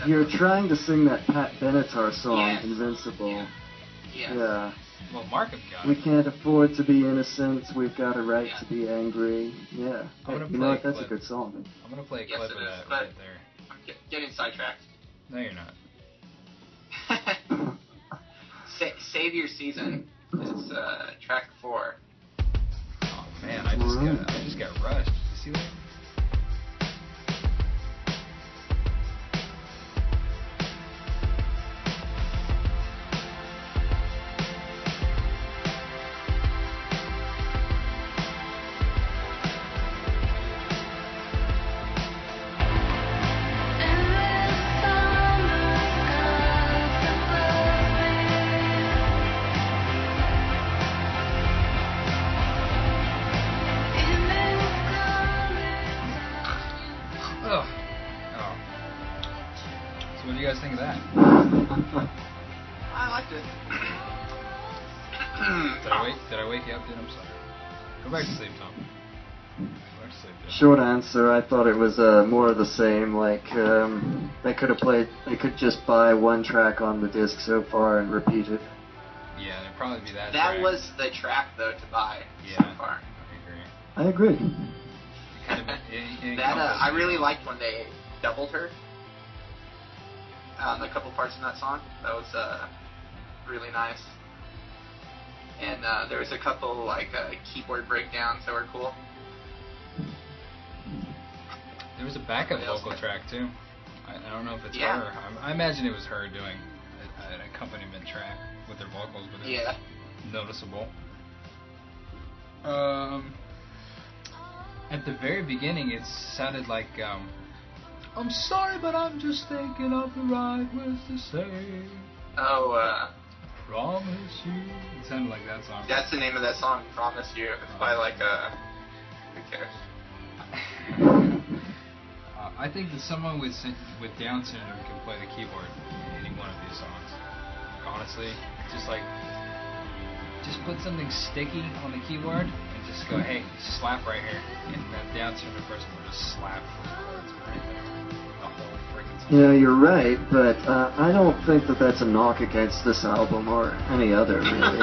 You're trying to sing that Pat Benatar song, yes. Invincible. Yes. Yeah. Well, Markham got it. We can't afford to be innocent. We've got a right to be angry. Yeah. You know what? That's a good song. I'm going to play a clip of that right there. I'm getting sidetracked. No, you're not. Save Your Season is track 4. Oh, man, I just got rushed. You see that? I liked it. Did I wake you up, dude? I'm sorry. Go back to sleep, Tom. Go back to sleep, dude. Short answer, I thought it was more of the same. Like, they could just buy one track on the disc so far and repeat it. Yeah, it'd probably be that That track. was the track, though, to buy Yeah, so far. I agree. I really liked when they doubled her. A couple parts in that song. That was really nice. And there was a couple like keyboard breakdowns that were cool. There was a backup vocal track too. I don't know if it's her. I imagine it was her doing an accompaniment track with their vocals, but it was noticeable. At the very beginning, it sounded like, I'm sorry, but I'm just thinking of the right words to say. Oh, Promise You. It sounded like that song. That's the name of that song, Promise You. It's by like, who cares? I think that someone with Down syndrome can play the keyboard in any one of these songs. Honestly, just put something sticky on the keyboard and just go, hey, slap right here, and that Down syndrome person will just slap those chords right there. The whole freaking song. Yeah, you're right, but I don't think that that's a knock against this album or any other, really.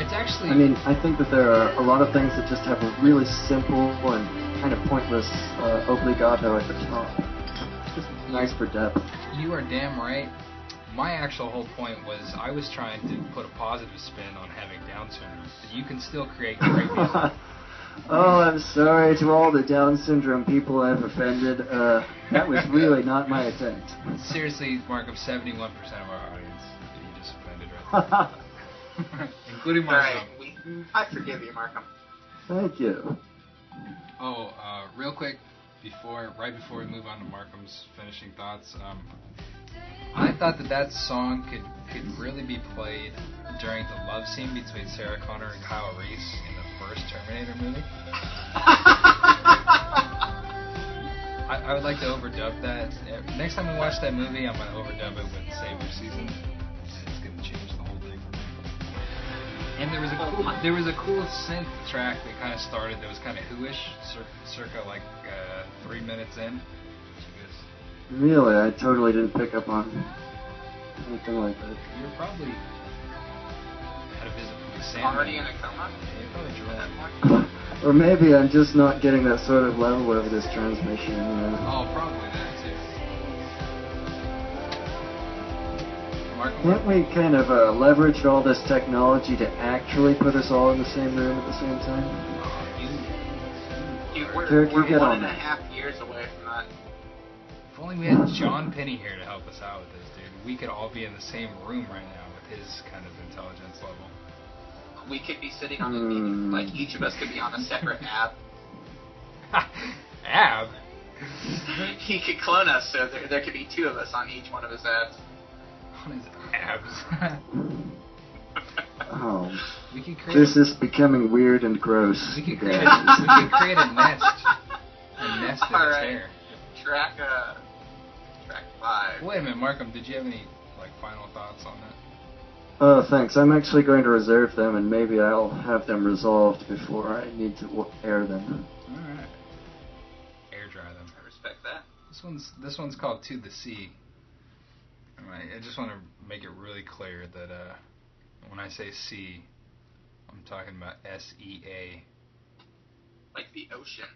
It's actually... I mean, I think that there are a lot of things that just have a really simple and kind of pointless obligato at the top. It's just nice for depth. You are damn right. My actual whole point was I was trying to put a positive spin on having Down syndrome. That you can still create great music. Oh, I'm sorry to all the Down syndrome people I've offended. That was really not my attempt. Seriously, Markham, 71% of our audience you just offended right there. Including Markham. Right. I forgive you, Markham. Thank you. Oh, real quick, right before we move on to Markham's finishing thoughts, I thought that song could really be played during the love scene between Sarah Connor and Kyle Reese in the first Terminator movie. I would like to overdub that. Next time we watch that movie, I'm going to overdub it with Save Your Season. It's going to change the whole thing. And there was a cool synth track that kind of started that was kind of Who-ish, circa like 3 minutes in. Really? I totally didn't pick up on anything like that. You're probably had a visit from the Sandman. Already in a coma? Yeah, you're probably drooling. Or maybe I'm just not getting that sort of level over this transmission. Oh, probably that too. Can't we kind of leverage all this technology to actually put us all in the same room at the same time? Dude, we're 1.5 years away from that. If only we had John Penny here to help us out with this, dude. We could all be in the same room right now with his kind of intelligence level. We could be sitting on like each of us could be on a separate app. Ab? He could clone us, so there could be 2 of us on each one of his apps. On his abs. Oh, we could create this is becoming weird and gross. We could create a nest. A nest in his hair. Track 5. Wait a minute, Markham, did you have any final thoughts on that? Oh, thanks. I'm actually going to reserve them, and maybe I'll have them resolved before I need to air them. Alright. Air dry them. I respect that. This one's called To the Sea. I just want to make it really clear that when I say sea, I'm talking about SEA. Like the ocean.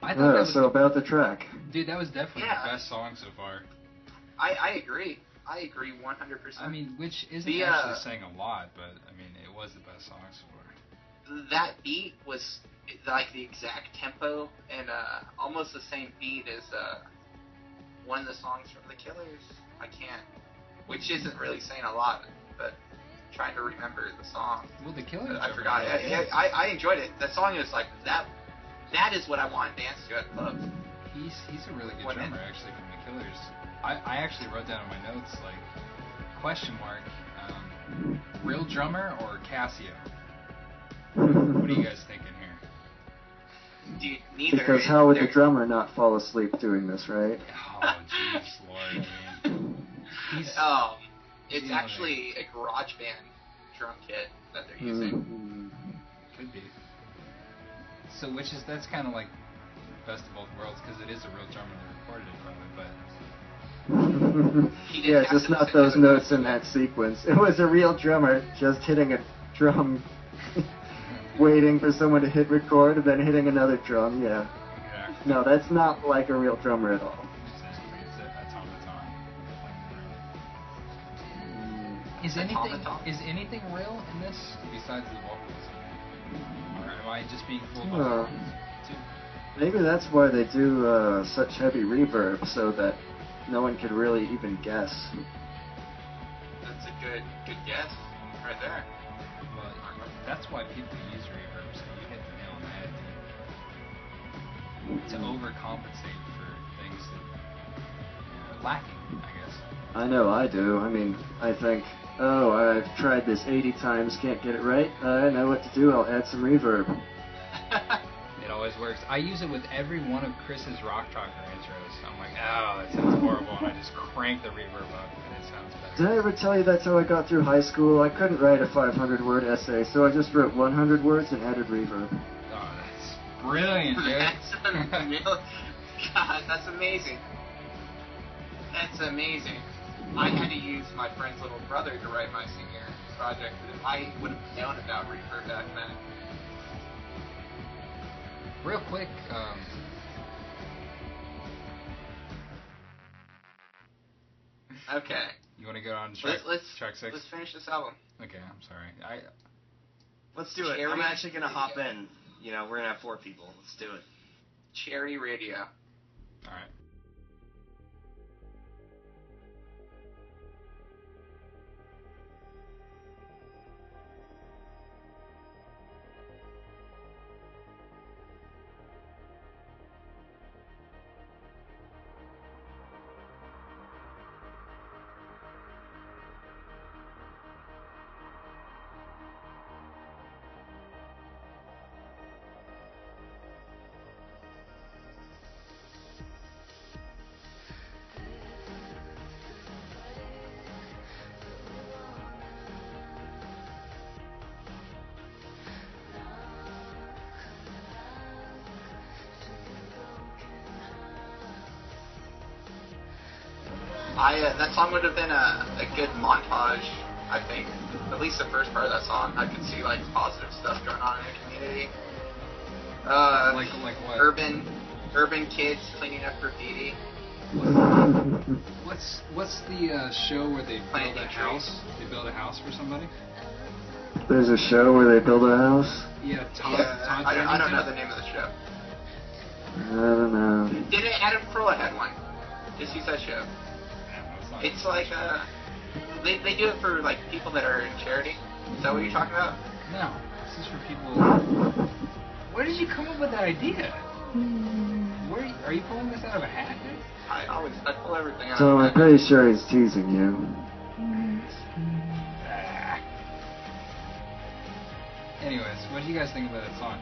I thought that was so about the track. Dude, that was definitely the best song so far. I agree. I agree 100%. I mean, which isn't actually saying a lot, but I mean, it was the best song so far. That beat was like the exact tempo and almost the same beat as one of the songs from The Killers. Which isn't really saying a lot, but I'm trying to remember the song. Well, The Killers. I forgot. I enjoyed it. That song is like that. That is what I want to dance to at clubs. He's a really good drummer, actually, from The Killers. I actually wrote down in my notes, like, question mark, real drummer or Casio? What are you guys thinking here? Dude, neither. Because how would the drummer not fall asleep doing this, right? Oh, jeez, Lord. I mean, it's actually a garage band drum kit that they're using. Could be. So that's kind of like best of both worlds, because it is a real drummer that recorded it, probably, but... Yeah, just not those notes in that sequence. It was a real drummer just hitting a drum, waiting for someone to hit record, and then hitting another drum, yeah. Exactly. No, that's not like a real drummer at all. Is anything real in this besides the vocals? Or am I just being fooled by the Maybe that's why they do such heavy reverb, so that no one could really even guess. That's a good guess right there. Well, that's why people use reverb, so you hit the nail on the head to overcompensate for things that are lacking, I guess. I know I do. I mean, I think, oh, I've tried this 80 times, can't get it right. I know what to do, I'll add some reverb. It always works. I use it with every one of Chris's RockTalker intros. I'm like, oh, that sounds horrible, and I just crank the reverb up, and it sounds better. Did I ever tell you that's how I got through high school? I couldn't write a 500-word essay, so I just wrote 100 words and added reverb. Oh, that's brilliant, dude. God, that's amazing. That's amazing. I had to use my friend's little brother to write my senior project, but if I would have known about reverb back then. Real quick, okay. You want to go on track 6? Let's finish this album. Okay, I'm sorry. Let's do it. I'm actually going to hop in. You know, we're going to have 4 people. Let's do it. Cherry Radio. All right. That song would have been a good montage, I think. At least the first part of that song, I could see like positive stuff going on in the community. Like what? Urban kids cleaning up graffiti. What's the show where they build a house? They build a house for somebody? There's a show where they build a house? Yeah, I don't know the name of the show. I don't know. Didn't Adam Carolla had one? Just use that show. It's like, they do it for, like, people that are in charity. Is that what you're talking about? No. This is for people... Where did you come up with that idea? Are you pulling this out of a hat, dude? I pull everything out So of a I'm hat. pretty sure he's teasing you. Anyways, what do you guys think about that song?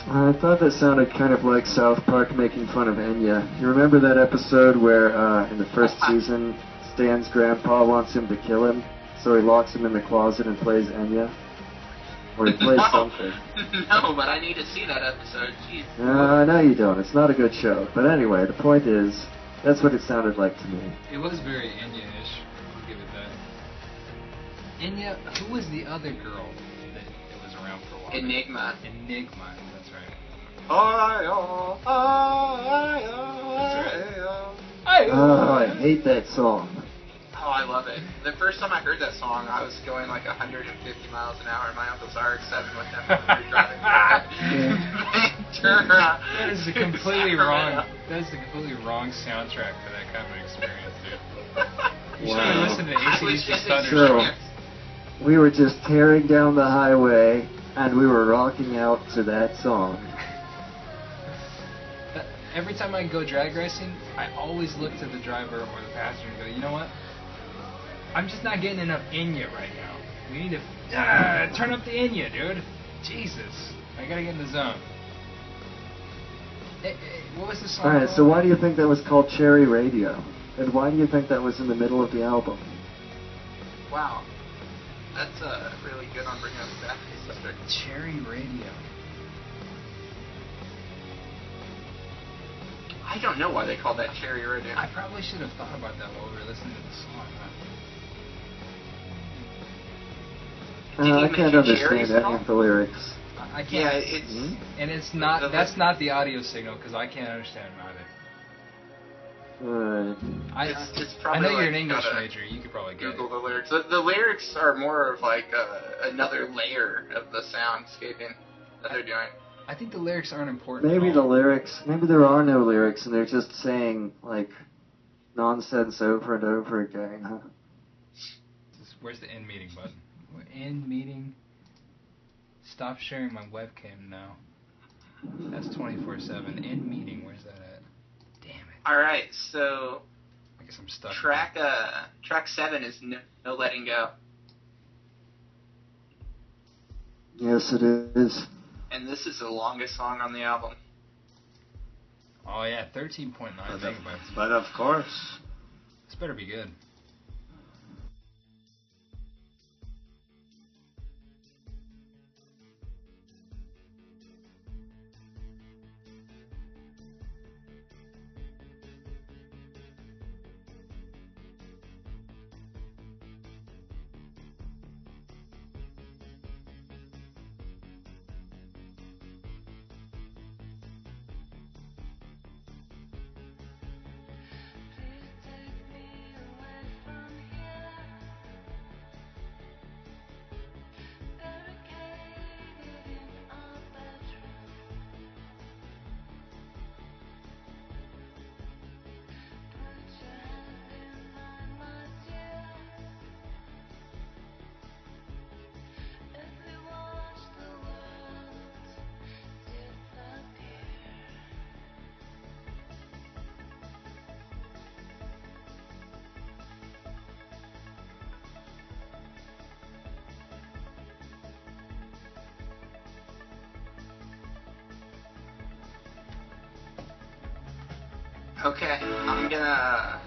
I thought that sounded kind of like South Park making fun of Enya. You remember that episode where, in the first season, Stan's grandpa wants him to kill him, so he locks him in the closet and plays Enya? Or he plays something. No, but I need to see that episode. Jeez. No, you don't. It's not a good show. But anyway, the point is, that's what it sounded like to me. It was very Enya-ish. I'll give it that. Enya, who was the other girl that was around for a while? Enigma. Enigma, that's I hate that song. Oh, I love it. The first time I heard that song, I was going like 150 miles an hour in my uncle's RX-7 with them when we were driving. That is the completely wrong. That is the completely wrong soundtrack for that kind of experience, dude. You should have listened to AC/DC's Thunderstorm. So, we were just tearing down the highway, and we were rocking out to that song. Every time I go drag racing, I always look to the driver or the passenger and go, you know what? I'm just not getting enough Enya right now. We need to turn up the Enya, dude. Jesus. I gotta get in the zone. What was the song? Alright, so why do you think that was called Cherry Radio? And why do you think that was in the middle of the album? Wow. That's really good on bringing us back to the subject. Cherry Radio. I don't know why they called that Cherry Radio. I probably should have thought about that while we were listening to the song. I can't understand any of the lyrics. I can't. Yeah, it's and it's not. That's not the audio signal because I can't understand either. It's probably I know like you're an English major. You could probably Google the lyrics. The lyrics are more of like another layer of the soundscaping that they're doing. I think the lyrics aren't important. Maybe the lyrics. Maybe there are no lyrics, and they're just saying like nonsense over and over again. Huh? Where's the end meeting button? End meeting. Stop sharing my webcam now. That's 24/7. End meeting. Where's that at? Damn it. All right, so I guess I'm stuck. Track 7 is No Letting Go. Yes, it is. And this is the longest song on the album. Oh yeah, 13.9 megabytes. But of course. This better be good. Okay, I'm gonna...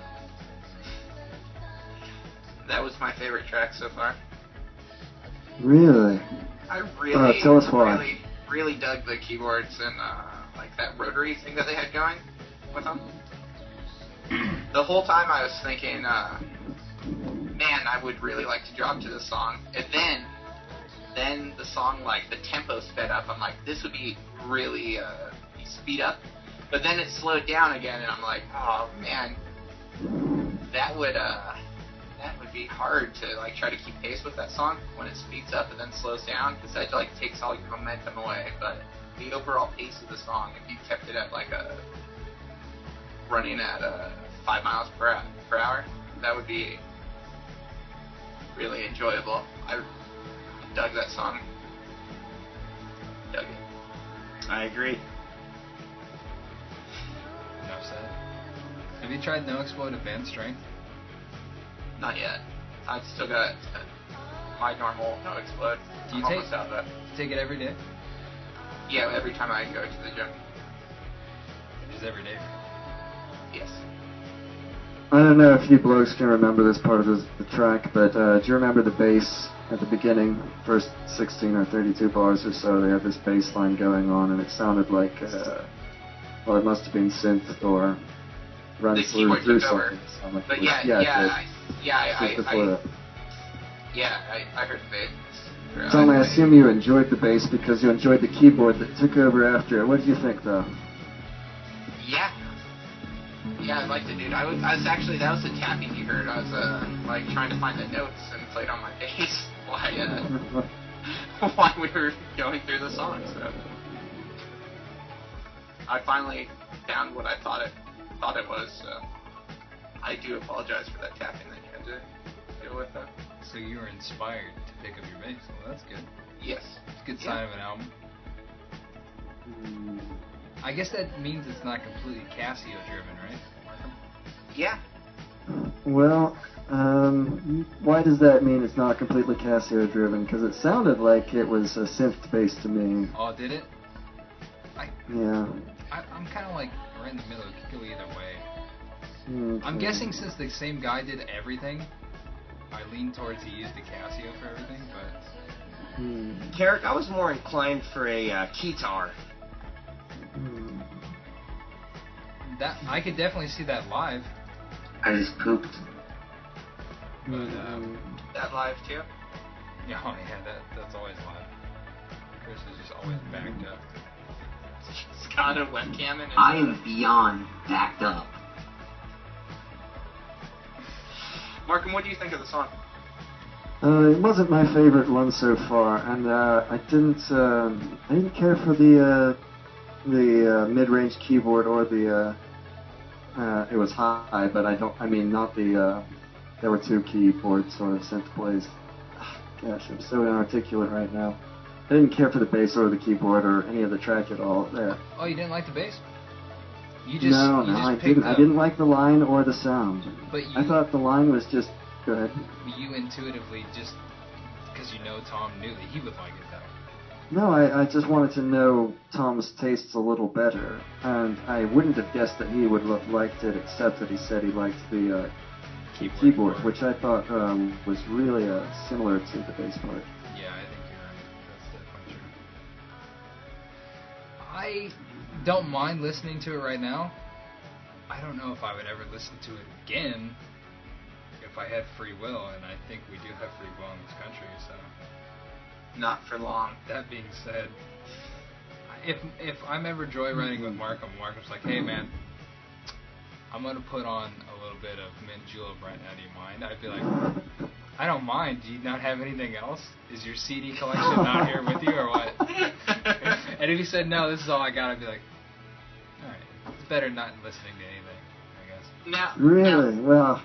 That was my favorite track so far. Really? I really, tell us why. really dug the keyboards and like that rotary thing that they had going with them. The whole time I was thinking, man, I would really like to drop to this song. And then the song, like, the tempo sped up. I'm like, this would be really speed up. But then it slowed down again, and I'm like, oh man, that would be hard to like try to keep pace with that song when it speeds up and then slows down, because that like takes all your momentum away. But the overall pace of the song, if you kept it at like running at 5 miles per hour, that would be really enjoyable. I dug that song. Dug it. I agree. Enough said. Have you tried No Explode Advanced Strength? Not yet. I've still got my normal No Explode. Do you take it every day? Yeah, every time I go to the gym. Just every day? Yes. I don't know if you blokes can remember this part of the track, but do you remember the bass at the beginning, first 16 or 32 bars or so? They had this bass line going on, and it sounded like, well, it must have been synth or run through something. Like but I heard the bass. Tom, I assume you enjoyed the bass because you enjoyed the keyboard that took over after it. What did you think, though? Yeah. Yeah, I liked it, dude. I was actually, that was the tapping you heard. I was, like, trying to find the notes and play it on my bass while we were going through the song, so. I finally found what I thought it was, so. I do apologize for that tapping that you had to deal with, though. So you were inspired to pick up your bass. Well, that's good. Yes. It's a good sign of an album. I guess that means it's not completely Casio-driven, right, Markham? Yeah. Well, why does that mean it's not completely Casio-driven? Because it sounded like it was a synth bass to me. Oh, did it? Yeah. I'm kind of like right in the middle. It could go either way. Okay. I'm guessing since the same guy did everything, I lean towards he used the Casio for everything, but... Carrick, I was more inclined for a keytar. That I could definitely see that live. I just pooped. But, that live, too? Yeah, oh yeah, that's always live. Chris is just always backed up. He's got a webcam in his... I am beyond backed up. Markham, what do you think of the song? It wasn't my favorite one so far, and I didn't care for the mid-range keyboard or the it was high, but not the there were two keyboard sort of synth plays. Gosh, I'm so inarticulate right now. I didn't care for the bass or the keyboard or any of the track at all there. Oh, you didn't like the bass? I didn't like the line or the sound. But I thought the line was just... Go ahead. You intuitively, just because you know Tom knew that he would like it, though. No, I just wanted to know Tom's tastes a little better, and I wouldn't have guessed that he would have liked it, except that he said he liked the keyboard, which I thought was really similar to the bass part. Yeah, I think you're right. That's definitely true. I don't mind listening to it right now. I don't know if I would ever listen to it again if I had free will, and I think we do have free will in this country, so... Not for long. That being said, if I'm ever joyriding with Markham, Markham's like, hey man, I'm going to put on a little bit of Mint Julep right now, do you mind? I'd be like, I don't mind. Do you not have anything else? Is your CD collection not here with you, or what? And if he said, no, this is all I got, I'd be like, alright, it's better not listening to anything, I guess. Now, really? Well,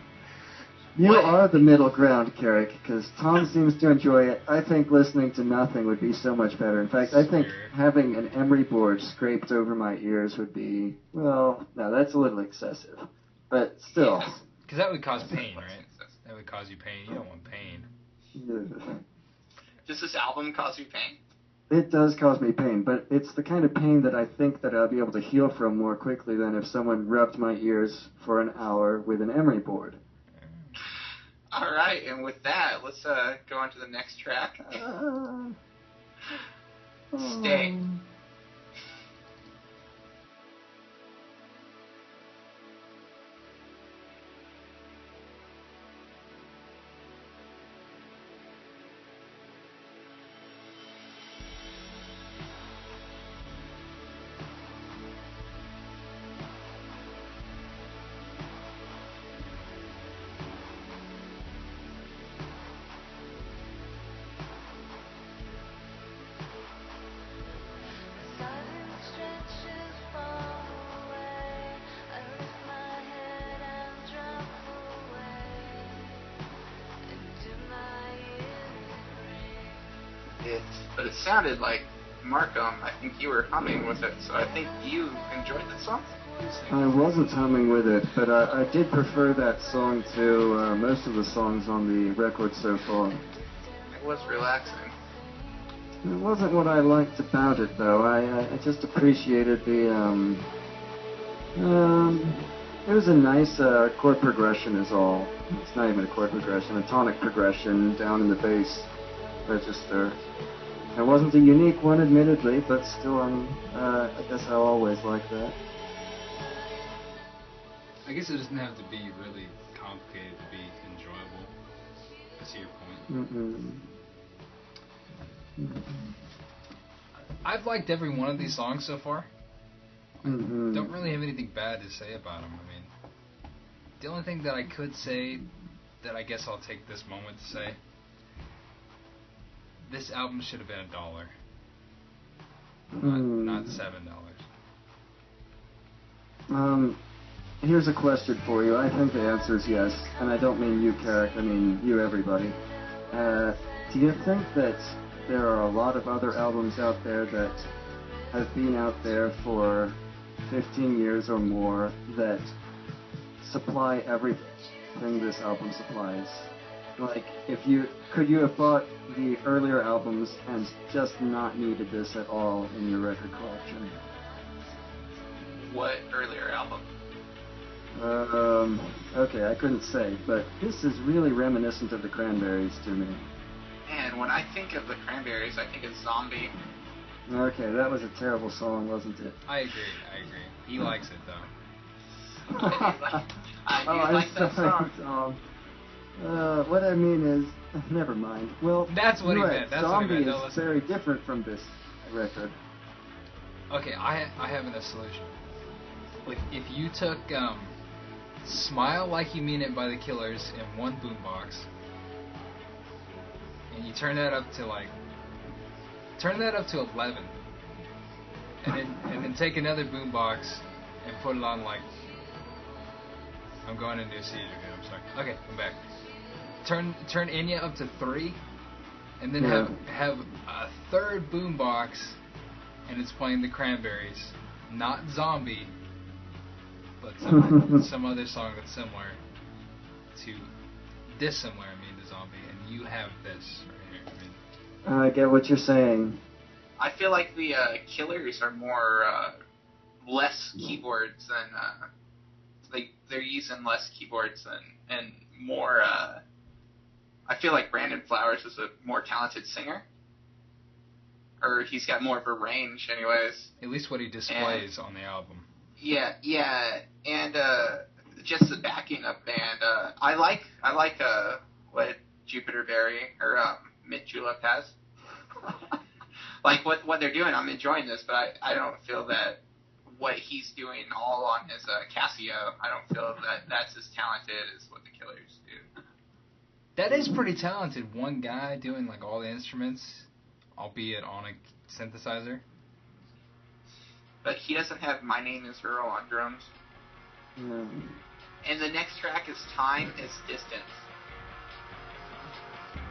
you are the middle ground, Carrick, because Tom seems to enjoy it. I think listening to nothing would be so much better. In fact, I think having an emery board scraped over my ears would be, well, no, that's a little excessive. But still. Because that would cause pain, right? That would cause you pain. You don't want pain. Does this album cause you pain? It does cause me pain, but it's the kind of pain that I think that I'll be able to heal from more quickly than if someone rubbed my ears for an hour with an emery board. All right, and with that, let's go on to the next track. Stay. But it sounded like Markham, I think you were humming with it, so I think you enjoyed the song? I wasn't humming with it, but I did prefer that song to most of the songs on the record so far. It was relaxing. It wasn't what I liked about it, though. I just appreciated the, it was a nice chord progression is all. It's not even a chord progression, a tonic progression down in the bass register. It wasn't a unique one, admittedly, but still, I guess I'll always like that. I guess it doesn't have to be really complicated to be enjoyable. I see your point. I've liked every one of these songs so far. Mm-hmm. Don't really have anything bad to say about them. I mean, the only thing that I could say that I guess I'll take this moment to say, this album should have been $1, not $7. Here's a question for you. I think the answer is yes, and I don't mean you, Carrick. I mean you, everybody. Do you think that there are a lot of other albums out there that have been out there for 15 years or more that supply everything this album supplies? Like, could you have bought the earlier albums and just not needed this at all in your record collection? What earlier album? Okay, I couldn't say, but this is really reminiscent of the Cranberries to me. Man, when I think of the Cranberries, I think of Zombie. Okay, that was a terrible song, wasn't it? I agree. He likes it, though. I do like that song. Tom. What I mean is, never mind. Well, that's what he right, meant. That's Zombie what he meant. is very different from this record. Okay, I have a solution. If you took Smile Like You Mean It by the Killers in one boombox, and you turn that up to 11, and then take another boombox and put it on like, I'm going into a seizure, dude, I'm sorry. Okay, I'm back. Turn Enya up to 3, and then have a third boombox, and it's playing the Cranberries, not Zombie, but some other song that's similar to dissimilar, to Zombie, and you have this right here. I get what you're saying. I feel like the Killers are more less keyboards than they're using less keyboards and more. I feel like Brandon Flowers is a more talented singer, or he's got more of a range, anyways. At least what he displays on the album. Yeah, and just the backing up band. I like what Jupiter Berry or Mint Julep has. Like what they're doing, I'm enjoying this, but I don't feel that what he's doing all on his Casio, I don't feel that that's as talented as what the Killers do. That is pretty talented. One guy doing like all the instruments, albeit on a synthesizer. But he doesn't have My Name Is Earl on drums. And the next track is Time Is Distance.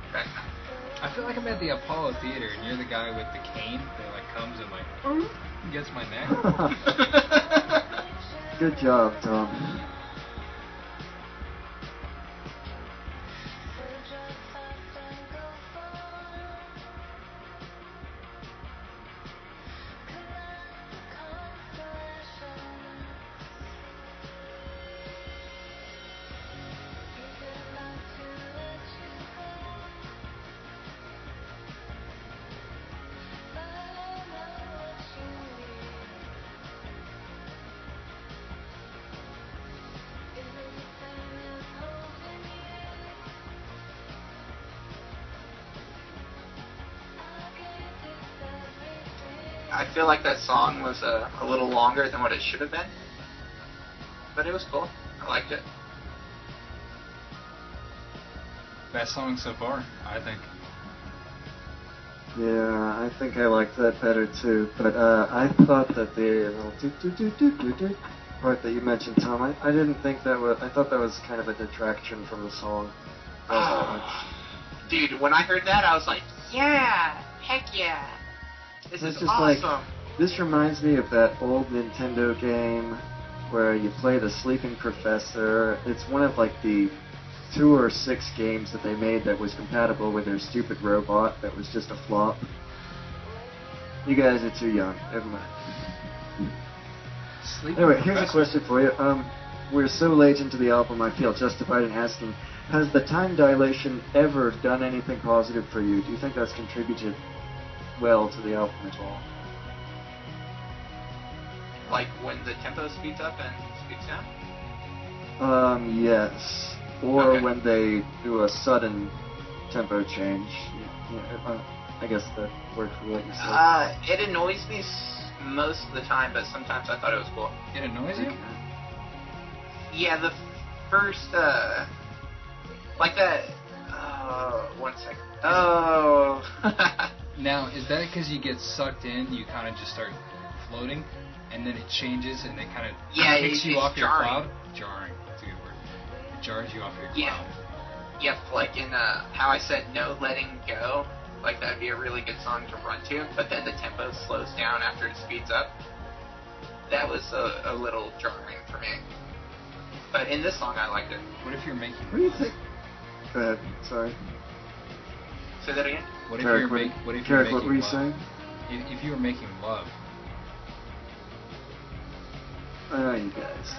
Okay. I feel like I'm at the Apollo Theater and you're the guy with the cane that like comes and gets my neck. Good job, Tom. I feel like that song was a little longer than what it should have been, but it was cool. I liked it. Best song so far, I think. Yeah, I think I liked that better too, but I thought that the part that you mentioned, Tom, I didn't think that was, I thought that was kind of a detraction from the song. Dude, when I heard that, I was like, yeah, heck yeah. This is just awesome. Like, this reminds me of that old Nintendo game where you play the sleeping professor. It's one of like the 2 or 6 games that they made that was compatible with their stupid robot that was just a flop. You guys are too young. Never mind. Anyway, here's a question for you. We're so late into the album, I feel justified in asking, has the time dilation ever done anything positive for you? Do you think that's contributed well to the album at all? Like when the tempo speeds up and speeds down? Yes. Or when they do a sudden tempo change. I guess that worked for what you said. It annoys me most of the time, but sometimes I thought it was cool. It annoys you? Yeah, the first, like that, one second. Oh. Now, is that because you get sucked in, you kind of just start floating, and then it changes, and it kind of kicks you off your cloud? Jarring. That's a good word. It jars you off your cloud. Yep, like in How I Said No, Letting Go. Like, that'd be a really good song to run to, but then the tempo slows down after it speeds up. That was a little jarring for me. But in this song, I liked it. What if you're making... What do you think? Go ahead. Sorry. Say that again? What if you're making what were you saying? If you were making love. I know you guys.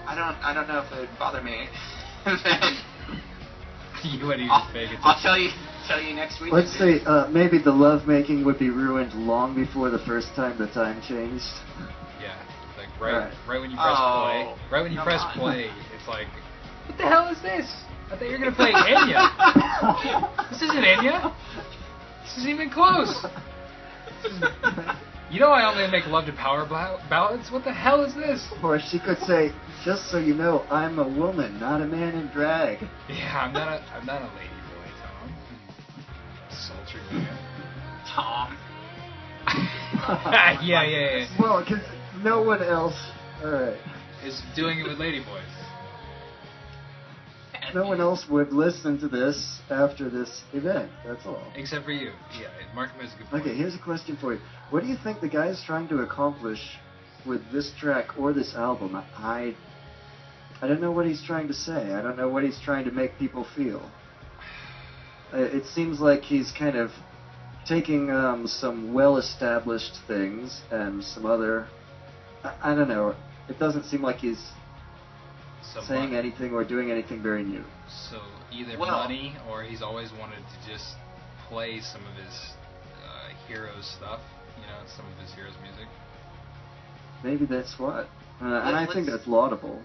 I don't know if it would bother me. You wouldn't even fake it. I'll tell you next week. Let's say maybe the lovemaking would be ruined long before the first time the time changed. Yeah, like right when you press play. Right when you press play, it's like, what the hell is this? I thought you were gonna play Enya. This isn't Enya. This isn't even close. You know I only make love to power ballads. What the hell is this? Or she could say, just so you know, I'm a woman, not a man in drag. Yeah, I'm not a lady boy, Tom. Sultry man. Tom. Yeah. Well, because no one else, alright, is doing it with lady boys. No one else would listen to this after this event, that's all. Except for you. Yeah, Markham has a good point. Okay, here's a question for you. What do you think the guy's trying to accomplish with this track or this album? I don't know what he's trying to say. I don't know what he's trying to make people feel. It seems like he's kind of taking some well-established things and some other... I don't know. It doesn't seem like he's saying anything or doing anything very new. So either money, or he's always wanted to just play some of his heroes stuff, some of his heroes music. Maybe that's what. And I think that's laudable.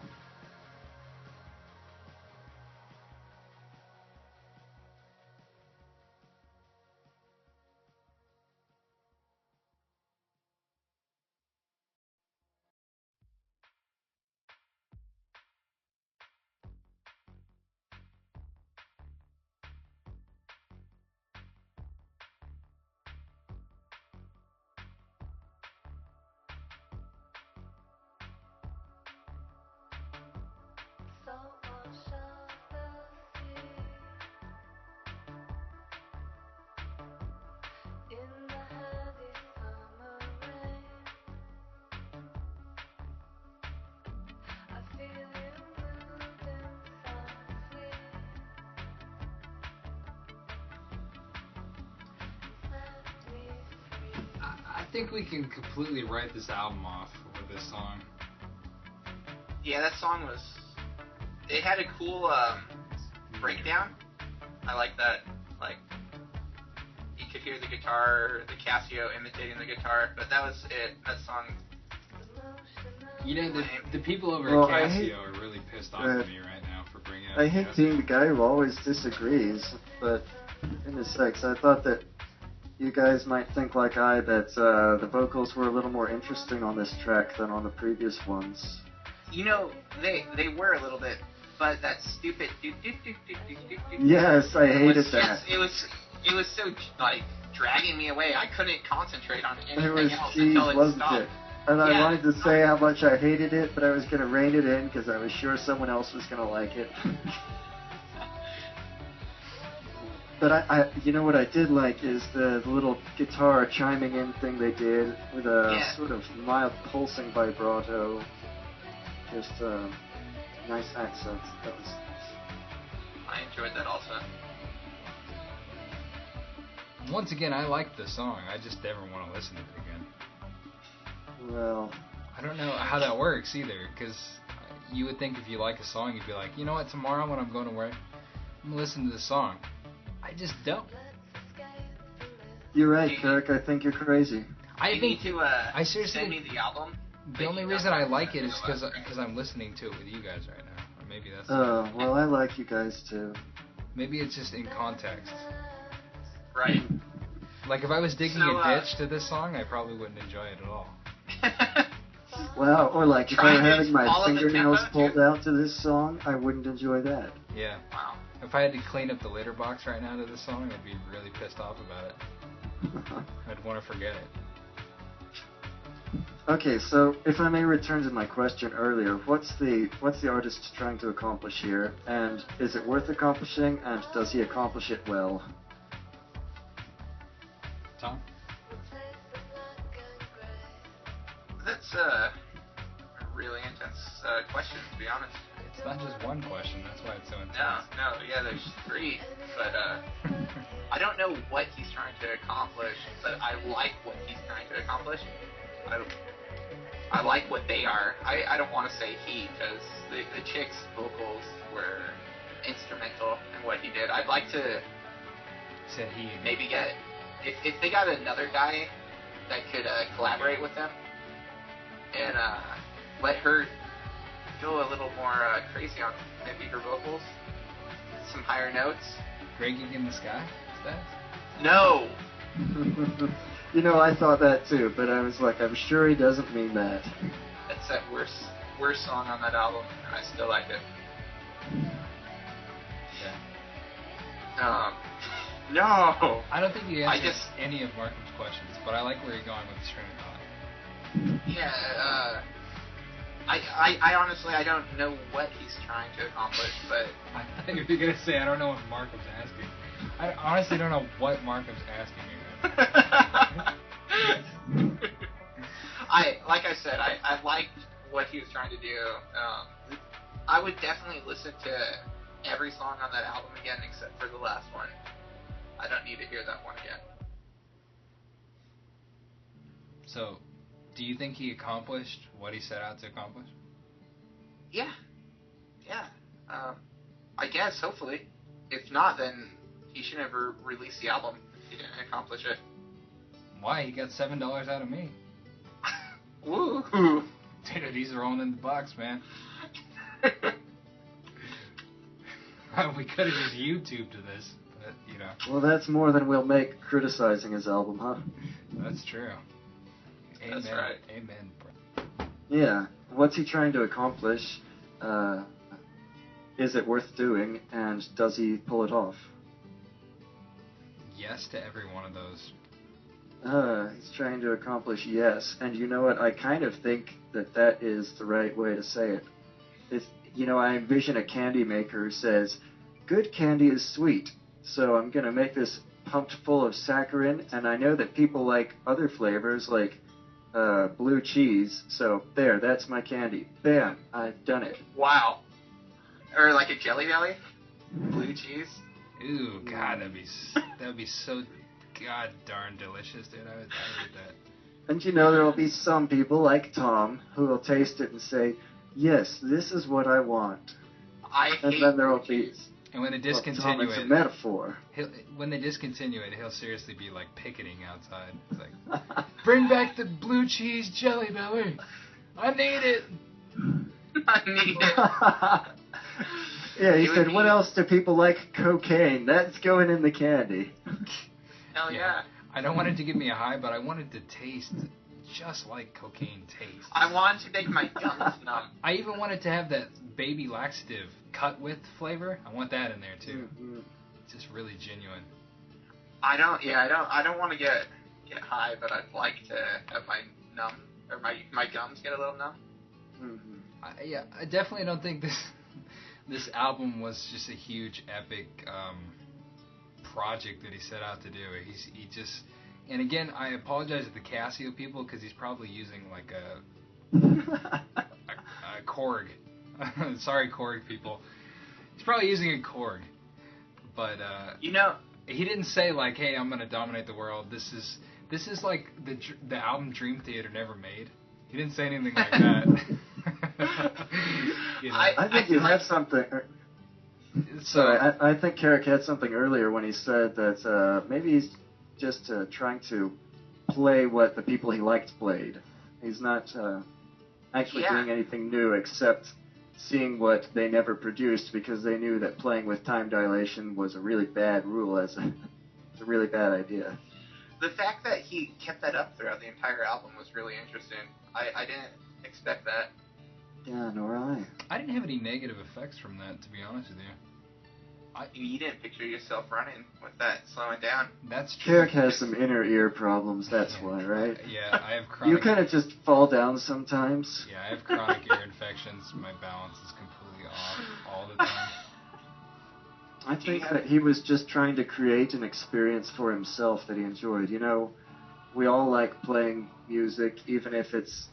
I think we can completely write this album off with this song. Yeah, that song was... It had a cool breakdown. I like that. Like, you could hear the guitar, the Casio imitating the guitar, but that was it. That song... The people over at Casio are really pissed off at me right now for bringing up I hate being the guy who always disagrees, but in a sex, I thought that you guys might think like that the vocals were a little more interesting on this track than on the previous ones. They were a little bit, but that stupid Yes, I hated that. It was so like dragging me away. I couldn't concentrate on anything else cheese, until it wasn't stopped. it? And I wanted to say how much I hated it, but I was going to rein it in because I was sure someone else was going to like it. But I you know what I did like is the little guitar chiming in thing they did with a sort of mild pulsing vibrato. Just nice accents. That was nice. I enjoyed that also. Once again, I liked the song. I just never want to listen to it again. Well, I don't know how that works either, because you would think if you like a song, you'd be like, you know what, tomorrow when I'm going to work, I'm going to listen to the song. I just don't. You're right, Kirk. I think you're crazy. I think I seriously send me the album. The only reason I like it is because I'm listening to it with you guys right now. Or maybe that's... Oh, well, I like you guys too. Maybe it's just in context. Right. Like, if I was digging a ditch to this song, I probably wouldn't enjoy it at all. Well, or like if I were having my fingernails pulled out to this song, I wouldn't enjoy that. Yeah. Wow. If I had to clean up the litter box right now to this song, I'd be really pissed off about it. I'd want to forget it. Okay, so if I may return to my question earlier, what's the artist trying to accomplish here, and is it worth accomplishing, and does he accomplish it well? Tom? That's a really intense question, to be honest. It's not just one question, that's why it's so intense. No, yeah, there's three, but I don't know what he's trying to accomplish, but I like what he's trying to accomplish. I like what they are. I don't want to say he, because the chick's vocals were instrumental in what he did. I'd like to Said he. maybe get, if they got another guy that could collaborate with them, and let her go a little more crazy on maybe her vocals, some higher notes. Greg in the Sky? Is that? No! You know, I thought that too, but I was like, I'm sure he doesn't mean that. That's that worst song on that album, and I still like it. Yeah. No! I don't think you answered any of Markham's questions, but I like where you're going with the string of thought. Yeah, I honestly, I don't know what he's trying to accomplish, but... I thought you were going to say, I don't know what Markham's asking. I honestly don't know what Markham's asking me. Like I said, I liked what he was trying to do. I would definitely listen to every song on that album again except for the last one. I don't need to hear that one again. So, do you think he accomplished what he set out to accomplish? Yeah. I guess, hopefully. If not, then he should never release the album if he didn't accomplish it. Why? He got $7 out of me. Woo! Dude, these are all in the box, man. We could have just YouTubed to this, but, you know. Well, that's more than we'll make criticizing his album, huh? That's true. Amen. That's right. Amen, bro. Yeah. What's he trying to accomplish? Is it worth doing? And does he pull it off? Yes to every one of those. He's trying to accomplish yes. And you know what? I kind of think that is the right way to say it. It's, I envision a candy maker who says, good candy is sweet, so I'm going to make this pumped full of saccharin, and I know that people like other flavors like blue cheese, so there, that's my candy. Bam, I've done it. Wow. Or like a Jelly Belly? Blue cheese? Ooh, God, that'd be so god darn delicious, dude. I would eat that. And there will be some people like Tom who will taste it and say, yes, this is what I want. And then there will be... And when they discontinue Tom, it's a metaphor. When they discontinue it, he'll seriously be like picketing outside. It's like, bring back the blue cheese Jelly Belly. I need it. I need it. Yeah, he said, what else do people like? Cocaine. That's going in the candy. Hell yeah. I don't want it to give me a high, but I want it to taste just like cocaine tastes. I want to make my gums numb. I even want it to have that baby laxative cut with flavor. I want that in there too. Mm-hmm. It's just really genuine. I don't want to get high, but I'd like to have my gums get a little numb. Mm-hmm. I definitely don't think this album was just a huge epic project that he set out to do. He just, and again, I apologize to the Casio people because he's probably using like a Korg. Sorry, Korg people. He's probably using a Korg, but he didn't say like, "Hey, I'm gonna dominate the world." This is like the album Dream Theater never made. He didn't say anything like that. I think you had something. Sorry, I think Carrick had something earlier when he said that maybe he's just trying to play what the people he liked played. He's not actually doing anything new except seeing what they never produced because they knew that playing with time dilation was a really bad rule as a It's a really bad idea. The fact that he kept that up throughout the entire album was really interesting. I didn't expect that. Yeah, nor I. I didn't have any negative effects from that, to be honest with you. You didn't picture yourself running with that slowing down. That's true. Carrick has some inner ear problems, that's why, right? Yeah, I have chronic... You kind of just fall down sometimes. Yeah, I have chronic ear infections. My balance is completely off all the time. I think that he was just trying to create an experience for himself that he enjoyed. You know, we all like playing music, even if it's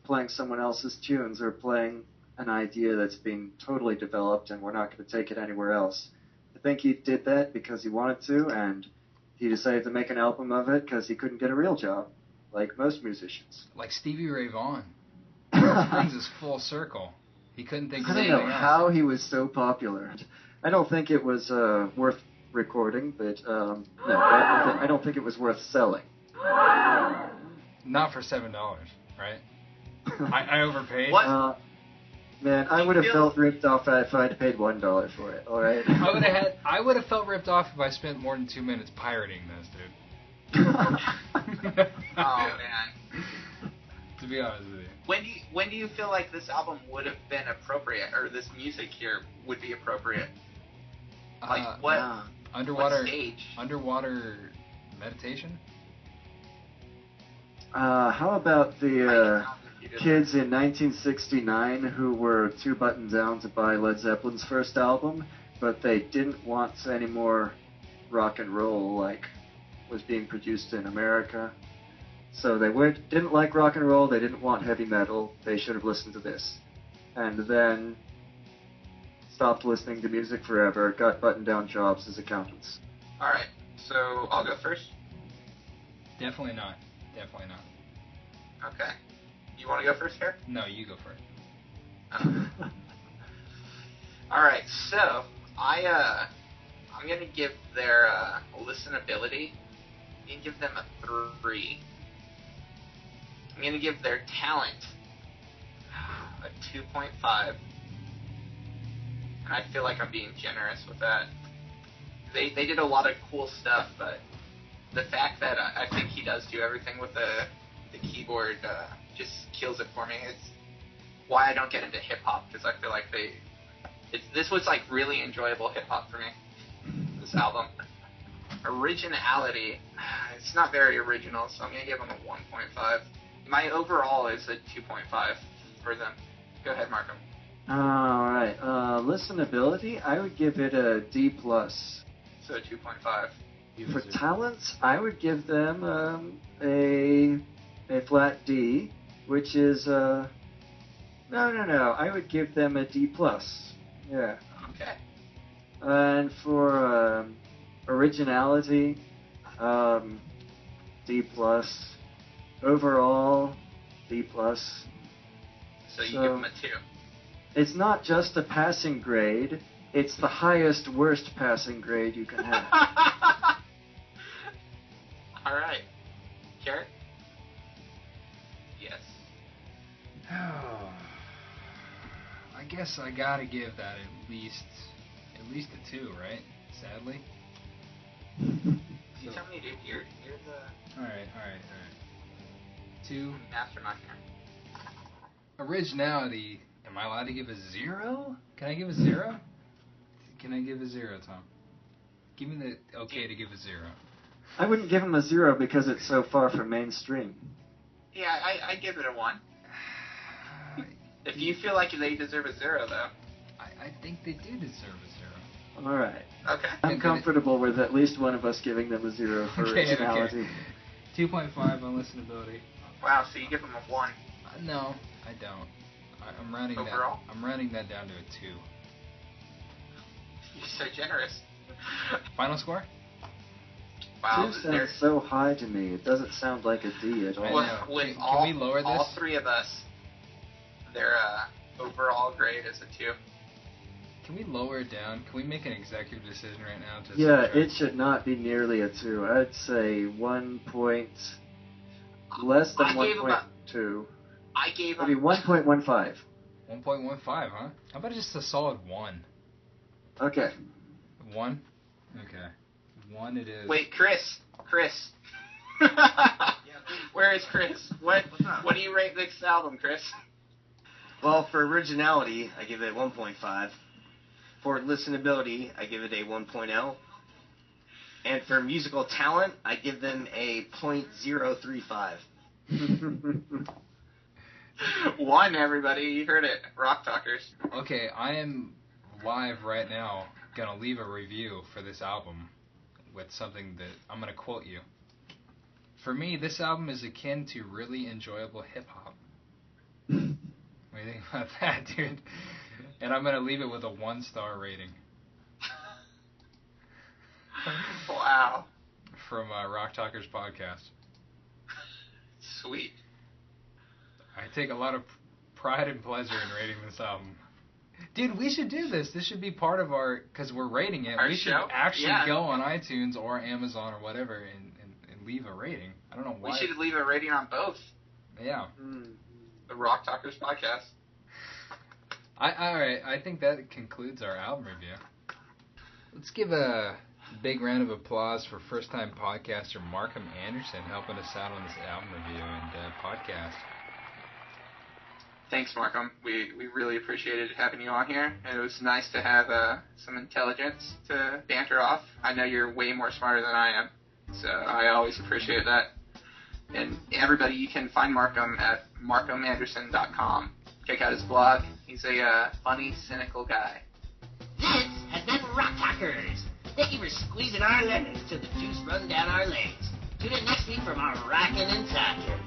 playing someone else's tunes or playing an idea that's being totally developed and we're not going to take it anywhere else. I think he did that because he wanted to, and he decided to make an album of it because he couldn't get a real job, like most musicians. Like Stevie Ray Vaughan. It brings us full circle. He couldn't think of anything else. I don't know how he was so popular. I don't think it was worth recording, but no, I don't think it was worth selling. Not for $7, right? I overpaid. What? Man, I would have felt ripped off if I'd paid $1 for it. All right. I would have felt ripped off if I spent more than 2 minutes pirating this, dude. Oh man. To be honest with you. When do you feel like this album would have been appropriate, or this music here would be appropriate? Like what? Underwater. What stage? Underwater meditation. How about the kids in 1969 who were too buttoned down to buy Led Zeppelin's first album, but they didn't want any more rock and roll like was being produced in America. So they didn't like rock and roll, they didn't want heavy metal, they should have listened to this. And then stopped listening to music forever, got button-down jobs as accountants. Alright, so I'll go first? Definitely not. Definitely not. Okay. You want to go first here? No, you go first. Oh. Alright, so I'm gonna give their listenability, I'm gonna give them a 3. I'm gonna give their talent a 2.5. And I feel like I'm being generous with that. They did a lot of cool stuff, but the fact that I think he does do everything with the keyboard just kills it for me. It's why I don't get into hip-hop, because I feel like this was like really enjoyable hip-hop for me, this album. Originality, it's not very original, so I'm going to give them a 1.5. My overall is a 2.5 for them. Go ahead, Markham. Alright, listenability, I would give it a D+. So 2.5. For talents, I would give them a flat D, which is, no, I would give them a D+. Yeah. Okay. And for originality, D+. Overall, D+. So you give them a 2. It's not just a passing grade, it's the highest, worst passing grade you can have. Alright. Carrot? Yes. I guess I gotta give that at least a 2, right? Sadly. You tell me, dude. You're the... Alright. 2. Mastermind here. Originality. Am I allowed to give a 0? Can I give a 0? Can I give a 0, Tom? Give me the okay to give a 0. I wouldn't give him a 0 because it's so far from mainstream. Yeah, I give it a 1. If you feel like they deserve a 0, though. I think they do deserve a 0. Alright. Okay. I'm comfortable with at least one of us giving them a 0 for originality. Okay. 2.5 on listenability. Wow, so you give them a 1. No, I don't. I'm rounding overall? I'm rounding that down to a 2. You're so generous. Final score? Wow, 2 sounds so high to me. It doesn't sound like a D at all. With can we lower this? All 3 of us, their overall grade is a 2. Can we lower it down? Can we make an executive decision right now? Yeah, it should not be nearly a 2. I'd say 1 point... less than 1.2. I gave Maybe 1.15. 1.15, huh? How about just a solid 1? Okay. 1? Okay. 1 it is. Wait, Chris. Where is Chris? What do you rate this album, Chris? Well, for originality, I give it 1.5. For listenability, I give it a 1.0. And for musical talent, I give them a 0.035. 1, everybody. You heard it. RockTalkers. Okay, I am live right now going to leave a review for this album with something that I'm going to quote you. For me, this album is akin to really enjoyable hip-hop. What do you think about that, dude? And I'm going to leave it with a 1-star rating. Wow. From RockTalkers podcast. Sweet. I take a lot of pride and pleasure in rating this album. Dude, we should do this. This should be part of our, because we're rating it. We should actually go on iTunes or Amazon or whatever and leave a rating. I don't know why. We should leave a rating on both. Yeah. The RockTalkers podcast. All right. I think that concludes our album review. Let's give a big round of applause for first-time podcaster Markham Anderson helping us out on this album review and podcast. Thanks, Markham. We really appreciated having you on here. And it was nice to have some intelligence to banter off. I know you're way more smarter than I am, so I always appreciate that. And everybody, you can find Markham at markhamanderson.com. Check out his blog. He's a funny, cynical guy. This has been RockTalkers. Thank you for squeezing our lemons till the juice run down our legs. Tune in next week for more rockin' and talkin'.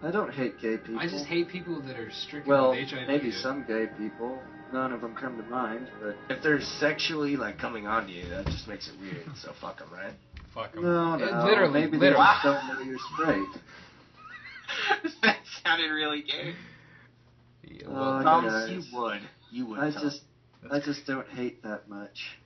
I don't hate gay people. I just hate people that are stricken with HIV. Maybe some gay people. None of them come to mind, but... If they're sexually, coming on to you, that just makes it weird, so fuck them, right? Fuck them. No. Literally. Maybe they just don't know you're straight. That sounded really gay. You would. I just don't hate that much.